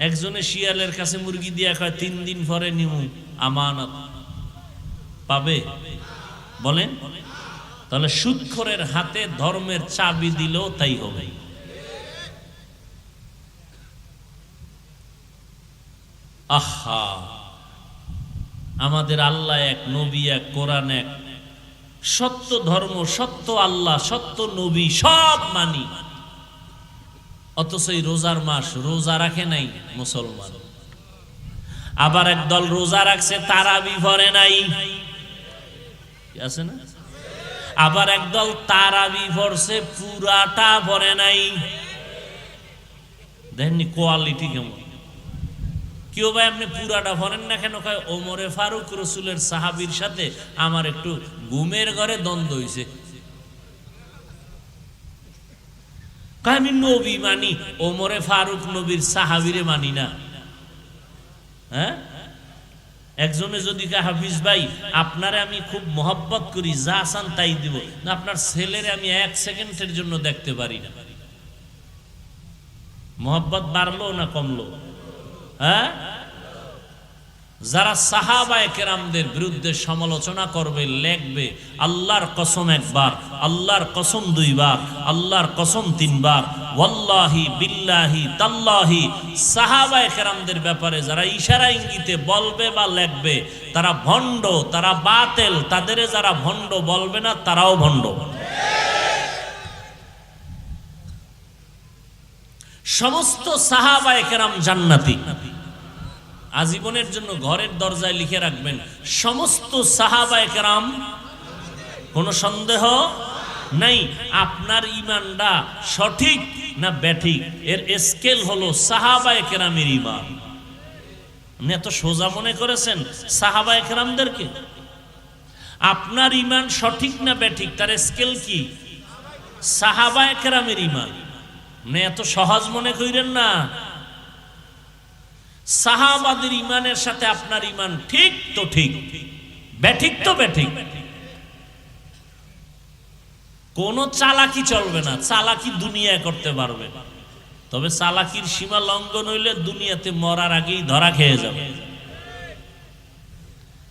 একজনে শিয়ালের কাছে মুরগি দিয়া কয় 3 দিন পরে নিমু, আমানত পাবে? বলেন। তাহলে সুদখোরের হাতে ধর্মের চাবি দিলেও তাই হবে। আহা, আমাদের আল্লাহ এক, নবী এক, কোরআন এক, সত্য ধর্ম, সত্য আল্লাহ, সত্য নবী, সব মানি। অথচ এই রোজার মাস রোজা রাখে নাই মুসলমান। আবার একদল রোজা রাখছে তারাবি পড়ে নাই, আছে না? আবার একদল তারাবি পড়ছে পুরাটা পড়ে নাই। দেখেননি কোয়ালিটি কেমন? কেউ ভাই আপনি পুরাটা পড়েন না কেন? কয় ওমরে ফারুক রসুলের সাহাবীর সাথে আমার একটু ঘুমের ঘরে দ্বন্দ্ব হয়েছে। আমি নবী মানি, ওমরে ফারুক নবীর সাহাবীরে মানি না। হ্যাঁ, একজনে যদি কে হাফিজ ভাই আপনারে আমি খুব মহব্বত করি, যা চান তাই দিব, না আপনার ছেলেরে আমি 1 সেকেন্ডের জন্য দেখতে পারি না। মহব্বত বাড়লো না কমলো? হ্যাঁ, যারা সাহাবায়ে কেরামদের বিরুদ্ধে সমালোচনা করবে, লেখবে আল্লাহর কসম 1 বার, আল্লাহর কসম 2 বার, আল্লাহর কসম 3 বার, ওয়াল্লাহি বিল্লাহি তাল্লাহি, সাহাবায়ে কেরামদের ব্যাপারে যারা ইশারা ইঙ্গিতে বলবে বা লেখবে তারা ভণ্ড, তারা বাতিল। তাদের যারা ভণ্ড বলবে না তারাও ভণ্ড। সমস্ত সাহাবায়ে কেরাম জান্নাতি। আজীবনের জন্য ঘরের দরজায় লিখে রাখবেন, সমস্ত সাহাবায়ে কেরাম, কোনো সন্দেহ নাই। আপনার ঈমানটা সঠিক না ব্যাঠিক, এর স্কেল হলো সাহাবায়ে কেরামের ঈমান। আপনি এত সোজা মনে করেছেন সাহাবায়ে কেরামদেরকে? আপনার ঈমান সঠিক না ব্যাঠিক, তার স্কেল কি? সাহাবায়ে কেরামের ঈমান। আপনি এত সহজ মনে করেন না। সাহাবাদের ঈমানের সাথে আপনার ঈমান ঠিক তো ঠিক, ব্যাঠিক তো ব্যাঠিক। কোন চালাকি চলবে না, চালাকি দুনিয়ায় করতে পারবে, তবে চালাকির সীমা লঙ্ঘন হইলে দুনিয়াতে মরার আগেই ধরা খেয়ে যাবে।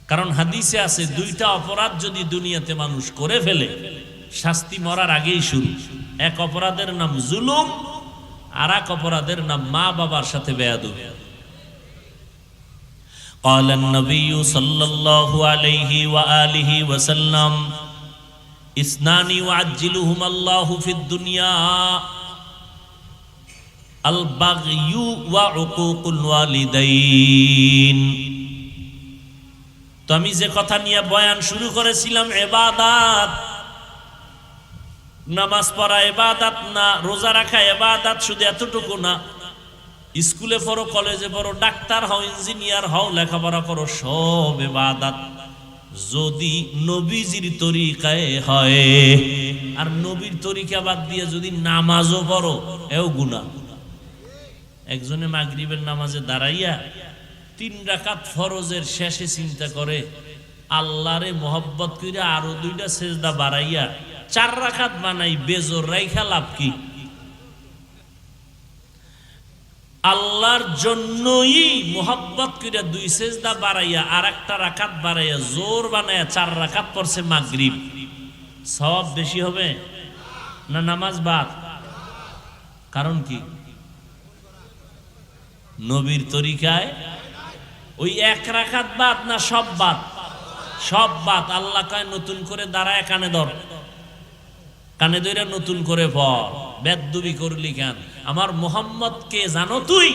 কারণ হাদিসে আছে 2টা অপরাধ যদি দুনিয়াতে মানুষ করে ফেলে শাস্তি মরার আগেই শুরু। এক অপরাধের নাম জুলুম, আর এক অপরাধের নাম মা বাবার সাথে বেয়াদবি। قال النبي صلى الله عليه وآله وسلم اثنان يعجلهما الله في الدنيا البغي وعقوق الوالدين। তো আমি যে কথা নিয়ে বয়ান শুরু করেছিলাম, ইবাদত, নামাজ পড়া ইবাদত না, রোজা রাখা ইবাদত, শুধু এতটুকু না, স্কুলে পড়ো, কলেজে পড়ো, ডাক্তার হও, ইঞ্জিনিয়ার হও, লেখাপড়া করো, সব ইবাদত যদি নবীজির তরিকায় হয়। আর নবীর তরিকা বাদ দিয়ে যদি নামাজও পড়ো, এও গুনাহ। একজনে মাগরিবের নামাজে দাঁড়াইয়া 3 রাকাত ফরজের শেষে চিন্তা করে আল্লাহরে মোহব্বত কইরা আরো 2টা সেজদা বাড়াইয়া 4 রাকাত বানাই, বেজোর রাইখা লাভ কি? আল্লাহর জন্যই মোহব্বত কইরা 2 সেজদা বাড়াইয়া আর একটা রাকাত বাড়াইয়া জোর বানাইয়া 4 রাকাত পড়ছে মাগরিব, সওয়াব বেশি হবে না নামাজ বাদ? কারণ কি? নবীর তরিকায় ওই 1 রাকাত বাদ না সব বাদ? সব বাদ। আল্লাহ কয় নতুন করে দাঁড়ায় কানে ধর, কানে ধরে নতুন করে পড়। বেদবি করলি কেন? আমার মুহাম্মদ কে জানো তুই?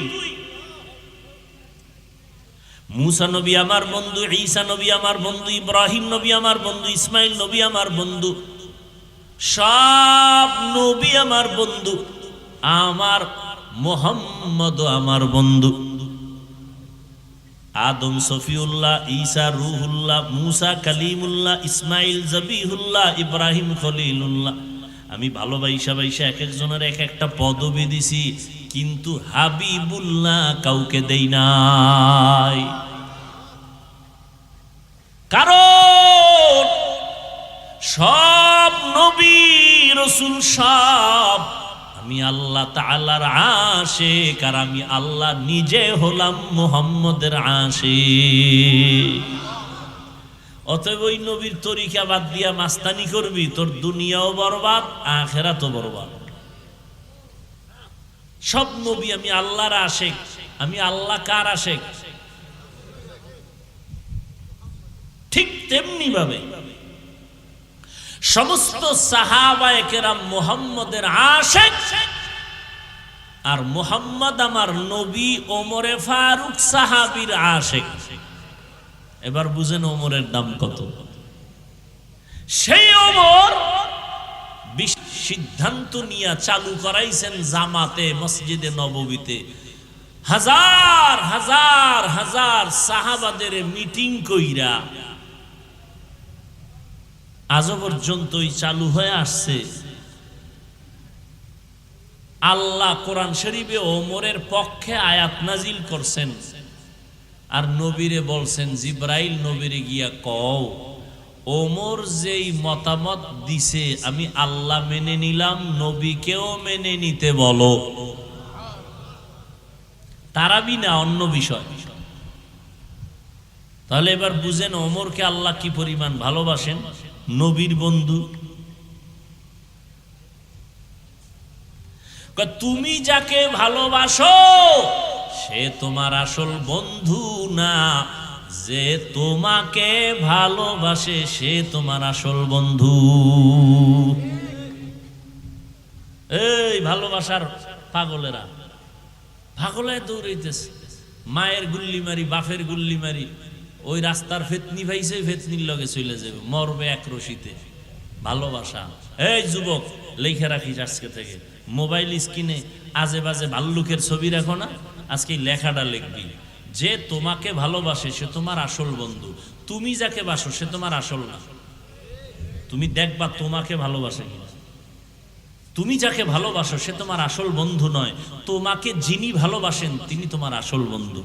মুসা নবী আমার বন্ধু, ঈসা নবী আমার বন্ধু, ইব্রাহিম নবী আমার বন্ধু, ইসমাইল নবী আমার বন্ধু, সব নবী আমার বন্ধু। আমার মুহাম্মদ আমার বন্ধু। আদম সফিউল্লাহ, ঈসা রুহুল্লাহ, মুসা কালিমুল্লাহ, ইসমাইল জবিহুল্লাহ, ইব্রাহিম খলিলুল্লাহ। আমি ভালোবাসা এক একজনের এক একটা পদবি দিছি, কিন্তু হাবিবুল্লাহ কাউকে দেই নাই। কারণ সব নবী রাসূল সব আমি আল্লাহ তাআলার আশিক, আর আমি আল্লাহ নিজে হলাম মুহাম্মদের আশিক। অতএব ওই নবীর তরিকা বাদ দিয়া মাস্তানি করবি, তোর দুনিয়াও বরবাদ, আখিরাতও বরবাদ। সব নবী আমি আল্লাহর আশিক। আমি আল্লাহ কার আশিক? ঠিক তেমনি ভাবে সমস্ত সাহাবায়ে কেরাম মুহাম্মদের আশিক। আর মুহাম্মদ আমার নবী ওমরে ফারুক সাহাবীর আশিক। এবার বুঝেন ওমরের দাম কত। সেই ওমর সিদ্ধান্ত নিয়ে চালু করাইছেন জামাতে মসজিদে নববীতে, হাজার হাজার হাজার সাহাবাদের মিটিং কইরা আজ পর্যন্তই চালু হয়ে আসছে। আল্লাহ কোরআন শরীফে ওমরের পক্ষে আয়াত নাজিল করছেন, আর নবীরে বলছেন জিব্রাইল নবীরে গিয়া কও ওমর যেই মতামত দিছে আমি আল্লাহ মেনে নিলাম, নবীকেও মেনে নিতে বলো। তারাবি না, অন্য বিষয়। তাহলে এবার বুঝেন ওমরকে আল্লাহ কি পরিমাণ ভালোবাসেন। নবীর বন্ধু। তুমি যাকে ভালোবাসো সে তোমার আসল বন্ধু না, যে তোমাকে ভালোবাসে সে তোমার আসল বন্ধু। এই ভালোবাসার পাগলেরা পাগলায় দৌড়াইতেছে, মায়ের গুল্লি মারি, বাপের গুল্লি মারি, ওই রাস্তার ফেতনি ভাইছে, ফেতনির লগে চলে যাবে, মরবে এক রশিতে। ভালোবাসা। এই যুবক, লেখা রাখিস আজকে থেকে মোবাইল স্ক্রিনে আজে বাজে ভাল্লুকের ছবি রাখো না, আজকে লেখাটা লিখবি, যে তোমাকে ভালোবাসে সে তোমার আসল বন্ধু, তুমি যাকে বাসো সে তোমার আসল না। তুমি দেখবা তোমাকে ভালোবাসে কিনা। তুমি যাকে ভালোবাসো সে তোমার আসল বন্ধু নয়, তোমাকে যিনি ভালোবাসেন তিনি তোমার আসল বন্ধু।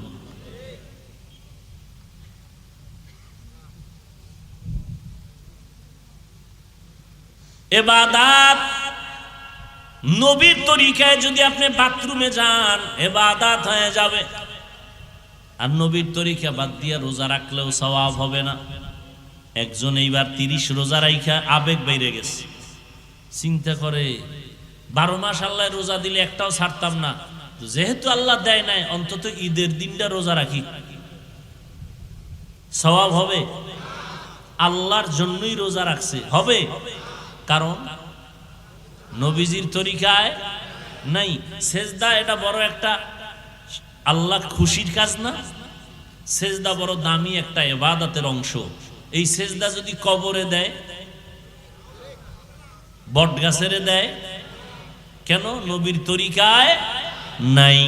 ইবাদত নবীর তরিকায় যদি আপনি বাথরুমে যান ইবাদত হয়ে যাবে, আর নবীর তরিকা বাদ দিয়া রোজা রাখলেও সওয়াব হবে না। একজন এইবার 30 রোজা রাইখা আবেগ বাইরে গেছে, চিন্তা করে 12 মাস আল্লাহ রোজা দিলে একটাও ছাড়তাম না, যেহেতু আল্লাহ দেয় নাই অন্তত ঈদের দিনটা রোজা রাখি, সওয়াব হবে। আল্লাহর জন্যই রোজা রাখছে, হবে, কারণ নবীজির তরিকায় নাই। সেজদা এটা বড় একটা আল্লাহ খুশির কাজ না? সেজদা বড় দামি একটা ইবাদতের অংশ। এই সেজদা যদি কবরে দেয়, বট গাছের দেয়, কেন? নবীর তরিকায় নাই।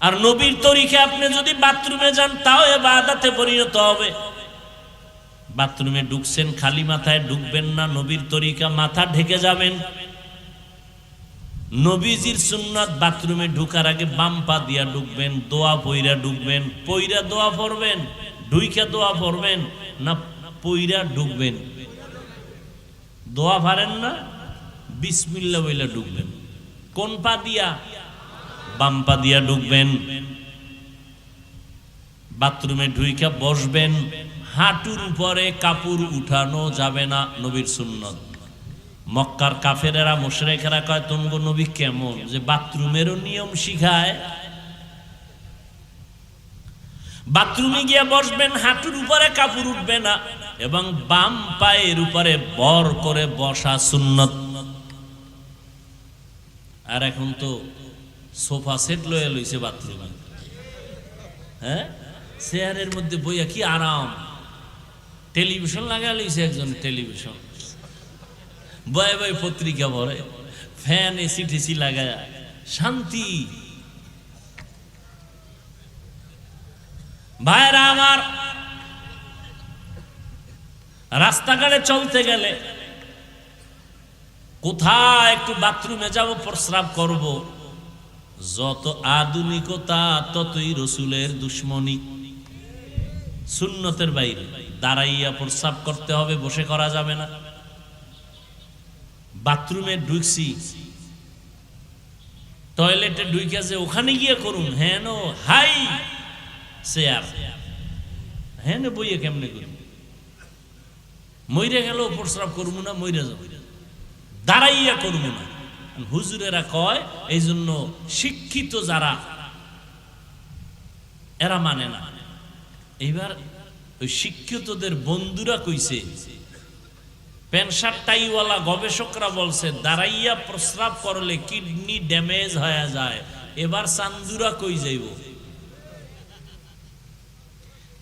আর নবীর তরিকায় আপনি যদি বাথরুমে যান তাও ইবাদতে পরিণত হবে। বাথরুমে ঢুকছেন, খালি মাথায় ঢুকবেন না, নবীর তরিকা মাথা ঢেকে যাবেন। নবীজির সুন্নাত বাথরুমে ঢুকার আগে বাম পা দিয়া ঢুকবেন, দোয়া পইরা ঢুকবেন। পইরা দোয়া পড়বেন, ঢুইকা দোয়া পড়বেন না পইরা ঢুকবেন? দোয়া পারেন না, বিসমিল্লাহ বইলা ঢুকবেন। কোন পা দিয়া? বাম পা দিয়া ঢুকবেন। বাথরুমে ঢুইকা বসবেন, হাঁটুর উপরে কাপড় উঠানো যাবে না, নবীর সুন্নত। মক্কার কাফেরেরা মুশরিকেরা কয় তোমগো নবী কেমন যে বাথরুমেরও নিয়ম শিখায়। বাথরুমে গিয়ে বসবেন, হাঁটুর উপরে কাপড় উঠবে না এবং বাম পায়ের উপরে বর করে বসা সুন্নত। আর এখন তো সোফা সেট লয়ে লইছে বাথরুমে, হ্যাঁ, চেয়ারের মধ্যে বইয়া কি আরাম। টেলিভিশন লাগা লইছে একজন, টেলিভিশন বয়ে বয়ে পত্রিকা পড়ে, ফ্যান এসি টেসি লাগায়, শান্তি। ভাইরা আমার, রাস্তাঘাটে চলতে গেলে কোথায় একটু বাথরুমে যাব, প্রস্রাব করব, যত আধুনিকতা ততই রসুলের দুশ্মনী। সুন্নতের বাইরে দাঁড়াইয়া প্রস্রাব করতে হবে, বসে করা যাবে না। বাথরুমে ঢুকছি, টয়লেটে ঢুকে যে ওখানে গিয়ে করুন, হ্যাঁ নো হাই চেয়ার, হ্যাঁ নো বইয়ে কেমনে করুন? মইরে গেল প্রস্রাব করবো না, মইরে যাব, দাঁড়াইয়া করবো না। হুজুরেরা কয় এই জন্য শিক্ষিত যারা এরা মানে না। এইবার ওই শিক্ষিতদের বন্ধুরা কইছে, প্যান্ট শার্ট টাইওয়ালা গবেষকরা বলছে দাঁড়াইয়া প্রস্রাব করলে কিডনি ড্যামেজ হয়ে যায়। এবার চান্দুরা কই যাইব?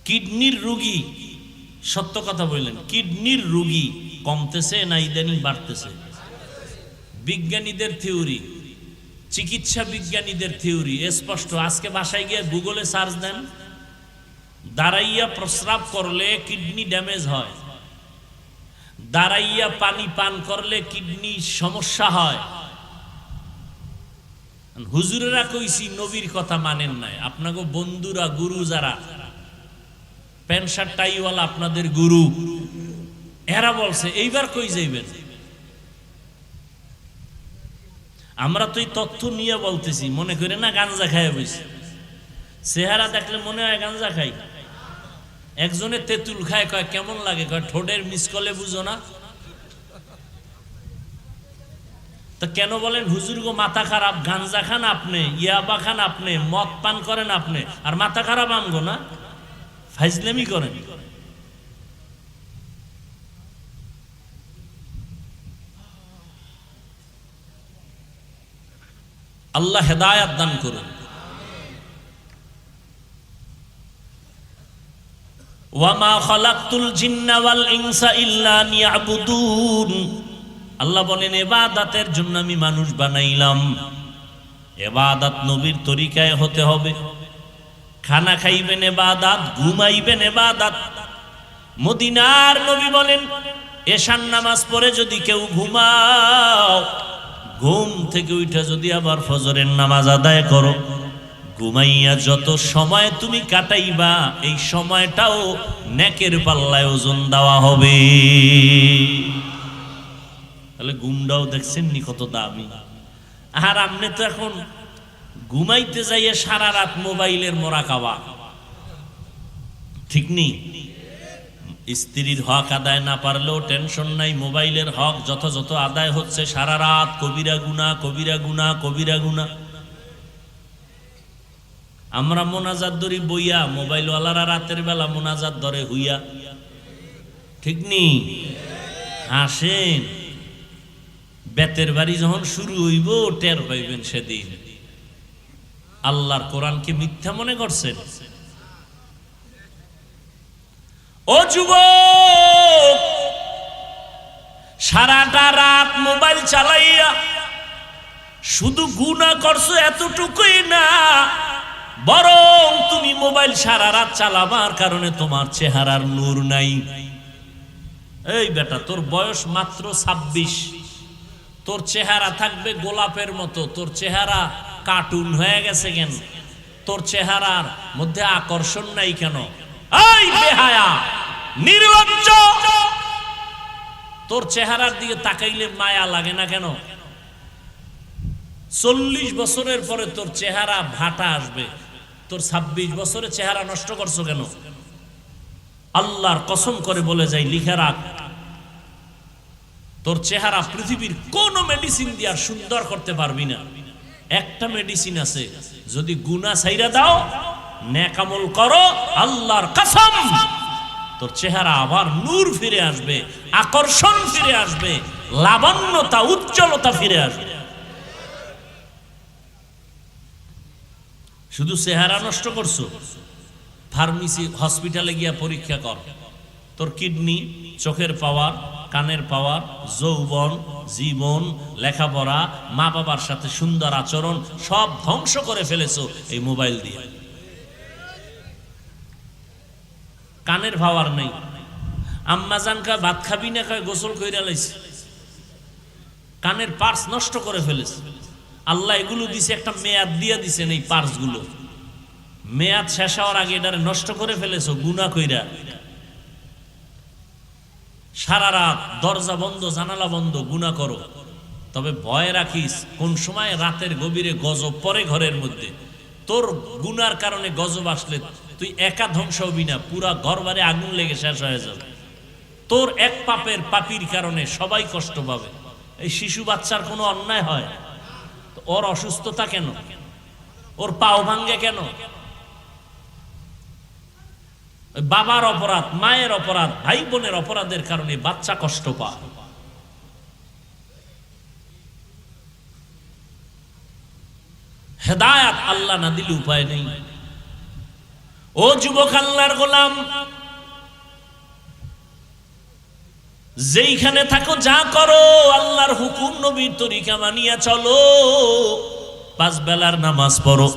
কিডনির রোগী, সত্য কথা বললেন, কিডনির রোগী কমতেছে না ইদানিং বাড়তেছে? বিজ্ঞানীদের থিওরি, চিকিৎসা বিজ্ঞানীদের থিওরি স্পষ্ট। আজকে বাসায় গিয়ে গুগলে সার্চ দেন, দাঁড়াইয়া প্রস্রাব করলে কিডনি ড্যামেজ হয়, দাঁড়াইয়া পানি পান করলে কিডনি সমস্যা হয়। হুজুরেরা কইছি নবীর কথা মানেন নাই, আপনাকে বন্ধুরা গুরু যারা প্যান্ট শার্ট টাইওয়ালা আপনাদের গুরু, এরা বলছে। এইবার কই যাইবেন? আমরা তো এই তথ্য নিয়ে বলতেছি, মনে করে না গাঞ্জা খায় বসে। চেহারা দেখলে মনে হয় গাঞ্জা খাই। একজনে তেঁতুল খায়, কয় কেমন লাগে, কয় ঠোঁটের মিসকলে বুঝো না। তো কেন বলেন হুজুর গো মাথা খারাপ, গাঞ্জা খান আপনি, ইয়াবা খান আপনি, মদ পান করেন আপনি, আর মাথা খারাপ আমগো না? ফাইজলামি করেন। আল্লাহ হেদায়াত দান করুন। ওয়ামা খালাকতুল জিন্না ওয়াল ইনসা ইল্লা লিয়াবুদুন। আল্লাহ বলেন ইবাদতের জন্য আমি মানুষ বানাইলাম। ইবাদত নবীর তরিকায় হতে হবে। খানা খাইবেন ইবাদত, ঘুমাইবেন ইবাদত। মদিনার নবী বলেন এশার নামাজ পড়ে যদি কেউ ঘুমাও, ঘুম থেকে উঠে যদি আবার ফজরের নামাজ আদায় করো, ঘুমাইয়া যত সময় তুমি কাটাইবা এই সময়টাও নেকের পাল্লায় ওজন দেওয়া হবে। তাহলে ঘুমটাও দেখছেন নি কত দামি। আর আপনি তো এখন ঘুমাইতে যাইয়ে সারা রাত মোবাইলের মোরাকাবা, ঠিক নি? স্ত্রীর হক আদায় না পারলেও টেনশন নাই, মোবাইলের হক যথাযথ আদায় হচ্ছে। সারা রাত কবিরা গুনাহ, কবিরা গুনাহ, কবিরা গুনাহ। আমরা মোনাজাত ধরি বইয়া, মোবাইলওয়ালারা রাতের বেলা মোনাজাত ধরে হুইয়া, ঠিক নি? হাসেন, বেতের বাড়ি যখন শুরু হইব টের পাইবেন সেদিন। আল্লাহর কোরআনকে মিথ্যা মনে করছেন? ও যুবক, সারাটা রাত মোবাইল চালাইয়া শুধু গুনাহ করছো এতটুকুই না, বরং তুমি মোবাইল সারা রাত চালাবার কারণে তোমার চেহারার নূর নাই। এই বেটা, তোর বয়স মাত্র 26, তোর চেহারা থাকবে গোলাপের মতো, তোর চেহারা কার্টুন হয়ে গেছে কেন? তোর চেহারার মধ্যে আকর্ষণ নাই কেন? এই বেহায়া, নির্লজ্জ, তোর চেহারার দিকে তাকাইলে মায়া লাগে না কেন? 40 বছরের পরে তোর চেহারা ভাটা আসবে, তোর 26 বছরের চেহারা নষ্ট করছো কেন? আল্লাহর কসম করে বলে যাই, লিখে রাখ, তোর চেহারা পৃথিবীর কোন মেডিসিন দিয়ে আর সুন্দর করতে পারবি না। একটা মেডিসিন আছে, যদি গুনাহ ছাইরা দাও, নেক আমল করো, আল্লাহর কসম তোর চেহারা আবার নূর ফিরে আসবে, আকর্ষণ ফিরে আসবে, লাবণ্যতা, উজ্জ্বলতা ফিরে আসবে। শুধু চেহারা নষ্ট করছো। ফার্মেসি, হসপিটালে গিয়া পরীক্ষা কর, তোর কিডনি, চোখের পাওয়ার, কানের পাওয়ার, যৌবন, জীবন, লেখাপড়া, মা বাবার সাথে সুন্দর আচরণ সব ধ্বংস করে ফেলেছো এই মোবাইল দিয়ে। কানের পাওয়ার নেই, আম্মা জানকা ভাত খাবি না, কয় গোসল কইরা লাইছে, কানের পার্স নষ্ট করে ফেলেছে। আল্লাহ এগুলো দিছে, একটা মেয়াদ দিয়ে দিছেন এই পার্স গুলো, মেয়াদ শেষ হওয়ার আগে এটারে নষ্ট করে ফেলেছো গুনাহ কইরা। সারা রাত দরজা বন্ধ, জানালা বন্ধ, গুনাহ করো। তবে ভয় রাখিস, কোন সময় রাতের গভীরে গজব পড়ে ঘরের মধ্যে, তোর গুনার কারণে গজব আসলে তুই একা ধ্বংস হবি না, পুরা ঘর বাড়ি আগুন লেগে শেষ হয়ে যাবে। তোর এক পাপের পাপির কারণে সবাই কষ্ট পাবে। এই শিশু বাচ্চার কোনো অন্যায় হয়? ওর অসুস্থতা কেন? ওর পাও ভাঙ্গে কেন? বাবার অপরাধ, মায়ের অপরাধ, ভাই বোনের অপরাধের কারণে বাচ্চা কষ্ট পায়। হেদায়াত আল্লাহ না দিলে উপায় নেই। ও যুবক, আল্লাহর গোলাম, যেইখানে থাকো যা করো আল্লাহর হুকুম নবীর তরিকা মানিয়া চলো। 5 বেলার নামাজ পড়ো।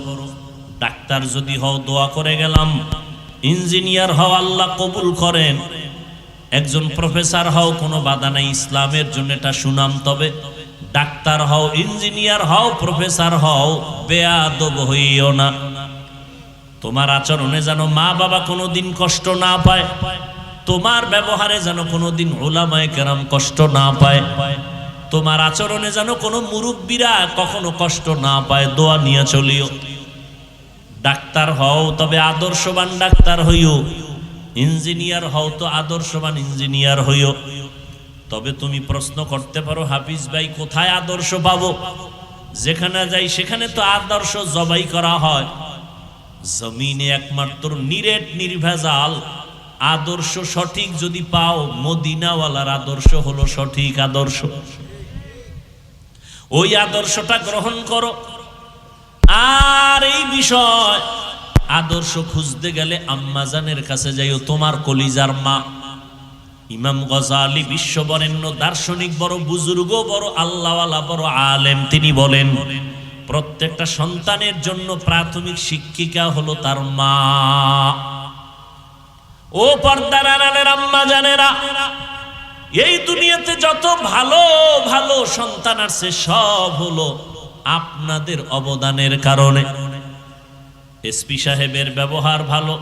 ডাক্তার যদি হও দোয়া করে গেলাম, ইঞ্জিনিয়ার হও আল্লাহ কবুল করেন, একজন প্রফেসর হও কোনো বাধা নাই, ইসলামের জন্য এটা সুনাম। তবে ডাক্তার হও, ইঞ্জিনিয়ার হও, প্রফেসর হও, বেয়াদব হইও না। তোমার আচরণে যেন মা বাবা কোনোদিন কষ্ট না পায়, তোমার ব্যবহারে যেন কোনোদিন উলামায়ে কেরাম কষ্ট না পায়, তোমার আচরণে যেন কোনো মুরব্বীরা কখনো কষ্ট না পায়। দোয়া নিয়ে চলিও। ডাক্তার হও তবে আদর্শবান ডাক্তার হইও, ইঞ্জিনিয়ার হও তো আদর্শবান ইঞ্জিনিয়ার হইও। তবে তুমি প্রশ্ন করতে পারো, হাফিজ ভাই কোথায় আদর্শ পাবো? যেখানে যাই সেখানে তো আদর্শ জবাই করা হয়। জমিনে একমাত্র নিরেট নির্ভেজাল আদর্শ সঠিক যদি পাও, মদিনাওয়ালার আদর্শ হলো সঠিক আদর্শ। ওই আদর্শটা গ্রহণ করো। আর এই বিষয় আদর্শ খুঁজতে গেলে আম্মাজানের কাছে যাইও, তোমার কলিজার মা। ইমাম গজালি বিশ্ববরেণ্য দার্শনিক, বড় বুজুর্গ, বড় আল্লাহওয়ালা, বড় আলেম, তিনি বলেন প্রত্যেকটা সন্তানের জন্য প্রাথমিক শিক্ষিকা হলো তার মা। ও পর্দার আড়ালের আম্মা জানেরা, এই দুনিয়াতে যত ভালো ভালো সন্তান আছে সব হলো আপনাদের অবদানের কারণে। এসপি সাহেবের ব্যবহার ভালো,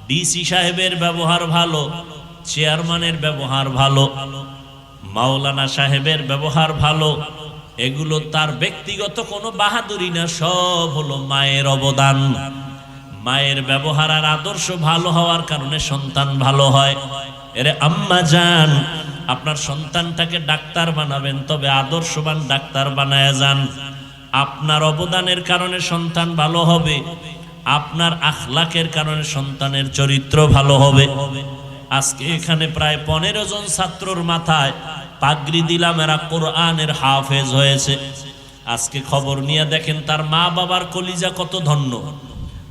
ডিসি সাহেবের ব্যবহার ভালো, চেয়ারম্যানের ব্যবহার ভালো, মাওলানা সাহেবের ব্যবহার ভালো, এগুলো তার ব্যক্তিগত কোনো বাহাদুরি না, সব হলো মায়ের অবদান। মায়ের ব্যবহার আর আদর্শ ভালো হওয়ার কারণে সন্তান ভালো হয়। এরে আম্মা জান, আপনার সন্তানটাকে ডাক্তার বানাবেন, তবে আদর্শবান ডাক্তার বানায় যান। আপনার অবদানের কারণে সন্তান ভালো হবে, আপনার আখলাকের কারণে সন্তানের চরিত্র ভালো হবে। আজকে এখানে প্রায় 15 জন ছাত্রর মাথায় পাগড়ি দিলাম, এরা কোরআনের হাফেজ হয়েছে। আজকে খবর নিয়ে দেখেন তার মা বাবার কলিজা কত ধন্য,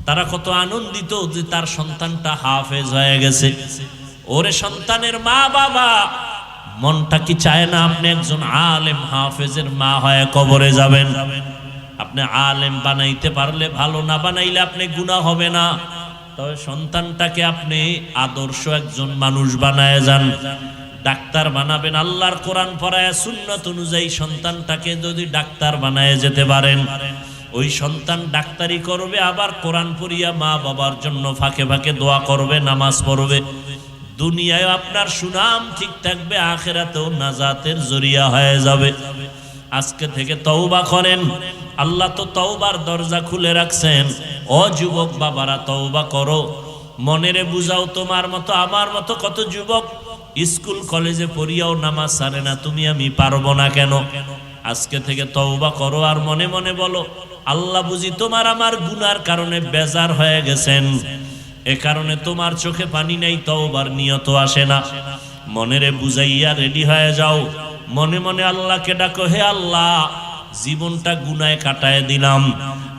তারা কত আনন্দিত যে তার সন্তানটা হাফেজ হয়ে গেছে। ওরে সন্তানের মা বাবা, মনটা কি চায় না আপনি একজন আলেম হাফেজের মা হয়ে কবরে যাবেন? আপনি আলেম বানাইতে পারলে ভালো, না বানাইলে আপনি গুনাহ হবে না। তবে সন্তানটাকে আপনি আদর্শ একজন মানুষ বানায় যান। ডাক্তার বানাবেন, আল্লাহর কোরআন পড়ায় সুন্নাত অনুযায়ী সন্তানটাকে যদি ডাক্তার বানায় যেতে পারেন, ওই সন্তান ডাক্তারি করবে, আবার কোরআন পড়িয়া মা বাবার জন্য ফাঁকে ফাঁকে দোয়া করবে, নামাজ পড়বে। দুনিয়ায় আপনার সুনাম ঠিক থাকবে, আখিরাতেও নাজাতের জরিয়া হয়ে যাবে। আজকে থেকে তওবা করেন, আল্লাহ তো তওবার দরজা খুলে রাখছেন। ও যুবক বাবারা, তওবা করো, মনেরে বুঝাও। তোমার মতো আমার মতো কত যুবক স্কুল কলেজে পড়িয়াও নামাজ ছাড়ে না, তুমি আমি পারবো না কেন? আজকে থেকে তওবা করো, আর মনে মনে বলো, আল্লাহ বুঝি তোমার আমার গুনার কারণে বেজার হয়ে গেছেন, এ কারণে তোমার চোখে পানি নেই, তওবার নিয়ত আসে না। মনেরে বুঝাইয়া রেডি হয়ে যাও, মনে মনে আল্লাহকে ডাকো, হে আল্লাহ, জীবনটা গুনায় কাটায় দিলাম,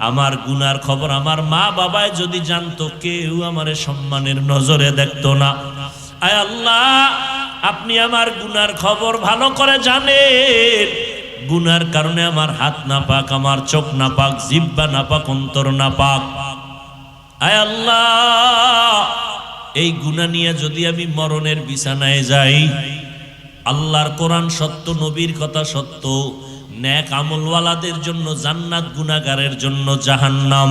আমার গুনার খবর আমার মা বাবায় যদি জানতো, কেউ আমারে সম্মানের নজরে দেখতো না। আয় আল্লাহ, আপনি আমার গুনার খবর ভালো করে জানেন। গুনার কারণে আমার হাত না পাক, আমার চোখ না পাক, জিহ্বা না পাক, অন্তর না পাক। আয় আল্লাহ, এই গুনাহ নিয়ে যদি আমি মরণের বিছানায় যাই, আল্লাহর কোরআন সত্য, নবীর কথা সত্য, নেক আমলওয়ালাদের জন্য জান্নাত, গুনাহগারের জন্য জাহান্নাম।